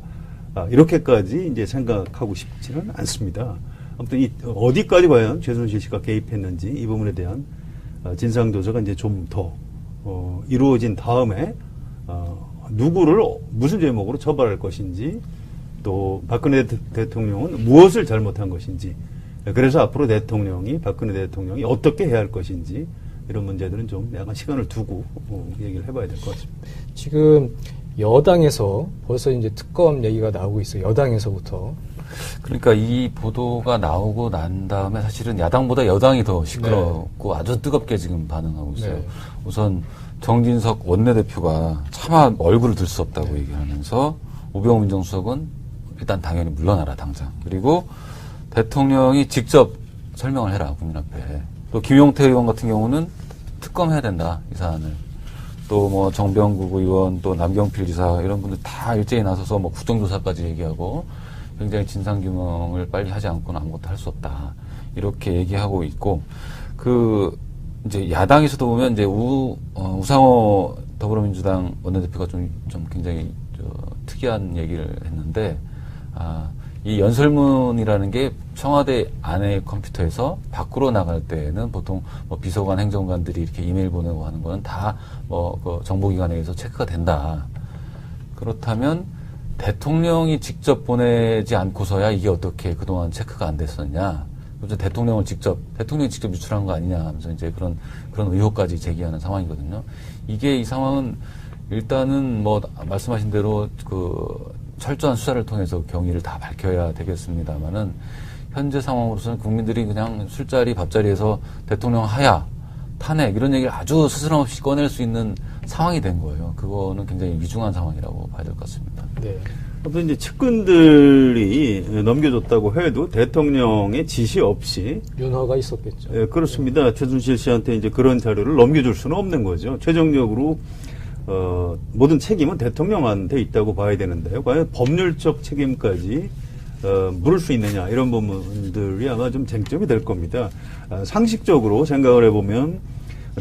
이렇게까지 이제 생각하고 싶지는 않습니다. 아무튼 어디까지 과연 최순실 씨가 개입했는지 이 부분에 대한 진상조사가 이제 좀 더 이루어진 다음에 누구를 무슨 제목으로 처벌할 것인지 또 박근혜 대통령은 무엇을 잘못한 것인지 그래서 앞으로 박근혜 대통령이 어떻게 해야 할 것인지 이런 문제들은 좀 약간 시간을 두고 얘기를 해봐야 될 것 같습니다. 지금 여당에서 벌써 이제 특검 얘기가 나오고 있어요. 여당에서부터. 그러니까 이 보도가 나오고 난 다음에 사실은 야당보다 여당이 더 시끄럽고 아주 뜨겁게 지금 반응하고 있어요. 네. 우선 정진석 원내대표가 차마 얼굴을 들 수 없다고 얘기하면서 우병우 민정수석은 일단 당연히 물러나라 당장. 그리고 대통령이 직접 설명을 해라 국민 앞에. 또 김용태 의원 같은 경우는 특검해야 된다 이 사안을. 또 뭐 정병국 의원 또 남경필 지사 이런 분들 다 일제히 나서서 뭐 국정조사까지 얘기하고 굉장히 진상규명을 빨리 하지 않고는 아무것도 할 수 없다 이렇게 얘기하고 있고 이제 야당에서도 보면 이제 우상호 더불어민주당 원내대표가 좀 굉장히 특이한 얘기를 했는데 이 연설문이라는 게 청와대 안의 컴퓨터에서 밖으로 나갈 때는 보통 뭐 비서관 행정관들이 이렇게 이메일 보내고 하는 거는 다 그 정보기관에 의해서 체크가 된다. 그렇다면 대통령이 직접 보내지 않고서야 이게 어떻게 그동안 체크가 안 됐었냐. 그래서 대통령이 직접 유출한 거 아니냐 하면서 이제 그런 의혹까지 제기하는 상황이거든요. 이 상황은 일단은 뭐 말씀하신 대로 철저한 수사를 통해서 경위를 다 밝혀야 되겠습니다만은 현재 상황으로서는 국민들이 그냥 술자리 밥자리에서 대통령 하야 탄핵 이런 얘기를 아주 스스럼 없이 꺼낼 수 있는 상황이 된 거예요. 그거는 굉장히 위중한 상황이라고 봐야 될 것 같습니다. 네. 아무튼 이제 측근들이 넘겨줬다고 해도 대통령의 지시 없이 윤허가 있었겠죠. 예, 그렇습니다. 최순실 씨한테 이제 그런 자료를 넘겨줄 수는 없는 거죠. 최종적으로 모든 책임은 대통령한테 있다고 봐야 되는데요. 과연 법률적 책임까지 물을 수 있느냐 이런 부분들이 아마 좀 쟁점이 될 겁니다. 상식적으로 생각을 해보면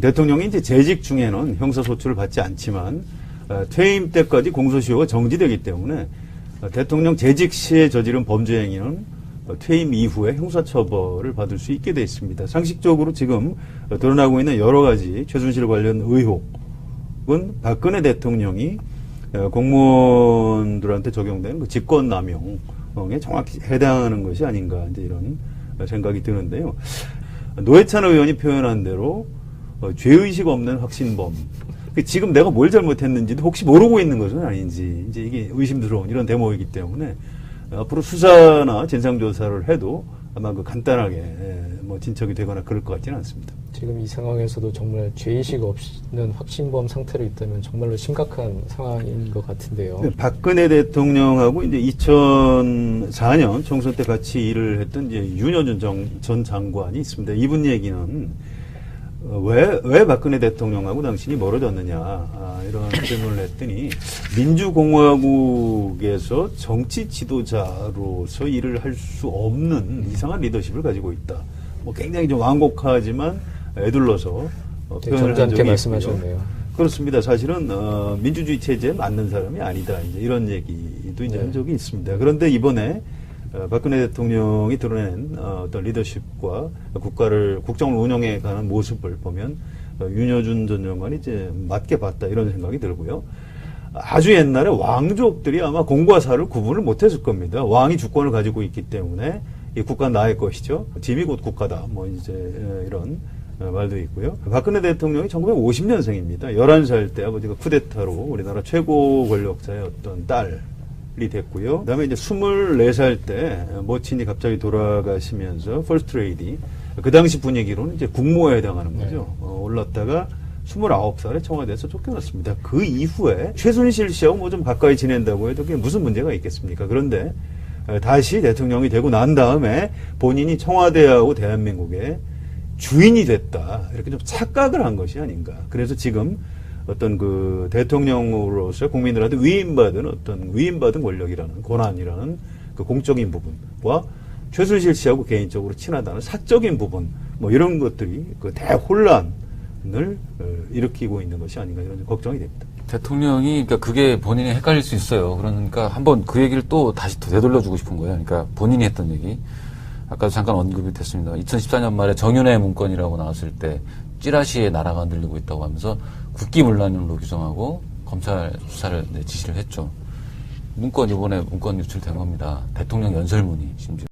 대통령이 이제 재직 중에는 형사소출을 받지 않지만 퇴임 때까지 공소시효가 정지되기 때문에 대통령 재직 시에 저지른 범죄 행위는 퇴임 이후에 형사처벌을 받을 수 있게 돼 있습니다. 상식적으로 지금 드러나고 있는 여러 가지 최순실 관련 의혹은 박근혜 대통령이 공무원들한테 적용된 그 직권남용에 정확히 해당하는 것이 아닌가 이제 이런 생각이 드는데요. 노회찬 의원이 표현한 대로 죄의식 없는 확신범. 지금 내가 뭘 잘못했는지도 혹시 모르고 있는 것은 아닌지 이제 이게 의심스러운 이런 대목이기 때문에 앞으로 수사나 진상조사를 해도 아마 간단하게 뭐 진척이 되거나 그럴 것 같지는 않습니다. 지금 이 상황에서도 정말 죄의식 없는 확신범 상태로 있다면 정말로 심각한 상황인 것 같은데요. 네, 박근혜 대통령하고 이제 2004년 총선 때 같이 일을 했던 이제 윤여준 전 장관이 있습니다. 이분 얘기는 왜 박근혜 대통령하고 당신이 멀어졌느냐 이런 질문을 했더니 민주공화국에서 정치 지도자로서 일을 할 수 없는 이상한 리더십을 가지고 있다. 뭐 굉장히 좀 완곡하지만 애둘러서 표현을 한 점잖게 적이 말씀하셨네요. 있고요. 그렇습니다. 사실은 민주주의 체제에 맞는 사람이 아니다. 이제 이런 얘기도 이제 한 적이 있습니다. 그런데 이번에 박근혜 대통령이 드러낸 어떤 리더십과 국정을 운영해가는 모습을 보면 윤여준 전 장관이 이제 맞게 봤다 이런 생각이 들고요. 아주 옛날에 왕족들이 아마 공과 사를 구분을 못했을 겁니다. 왕이 주권을 가지고 있기 때문에 이 국가는 나의 것이죠. 집이 곧 국가다. 뭐 이제 이런 말도 있고요. 박근혜 대통령이 1950년생입니다. 11살 때 아버지가 쿠데타로 우리나라 최고 권력자의 어떤 딸이 됐고요. 그다음에 이제 24살 때 모친이 갑자기 돌아가시면서 퍼스트 레이디 그 당시 분위기로는 이제 국모에 해당하는 거죠. 올랐다가 29살에 청와대에서 쫓겨났습니다. 그 이후에 최순실 씨하고 뭐 좀 가까이 지낸다고 해도 그게 무슨 문제가 있겠습니까? 그런데 다시 대통령이 되고 난 다음에 본인이 청와대하고 대한민국의 주인이 됐다. 이렇게 좀 착각을 한 것이 아닌가. 그래서 지금 어떤 그 대통령으로서 국민들한테 위임받은 권력이라는 권한이라는 그 공적인 부분과 최순실 씨하고 개인적으로 친하다는 사적인 부분 뭐 이런 것들이 그 대혼란을 일으키고 있는 것이 아닌가 이런 걱정이 됩니다. 대통령이, 그러니까 그게 본인이 헷갈릴 수 있어요. 그러니까 한번 그 얘기를 또 다시 되돌려주고 싶은 거예요. 그러니까 본인이 했던 얘기. 아까도 잠깐 언급이 됐습니다. 2014년 말에 정윤회 문건이라고 나왔을 때 찌라시에 나라가 흔들리고 있다고 하면서 국기문란으로 규정하고 검찰 수사를 지시를 했죠. 이번에 문건 유출된 겁니다. 대통령 연설문이 심지어.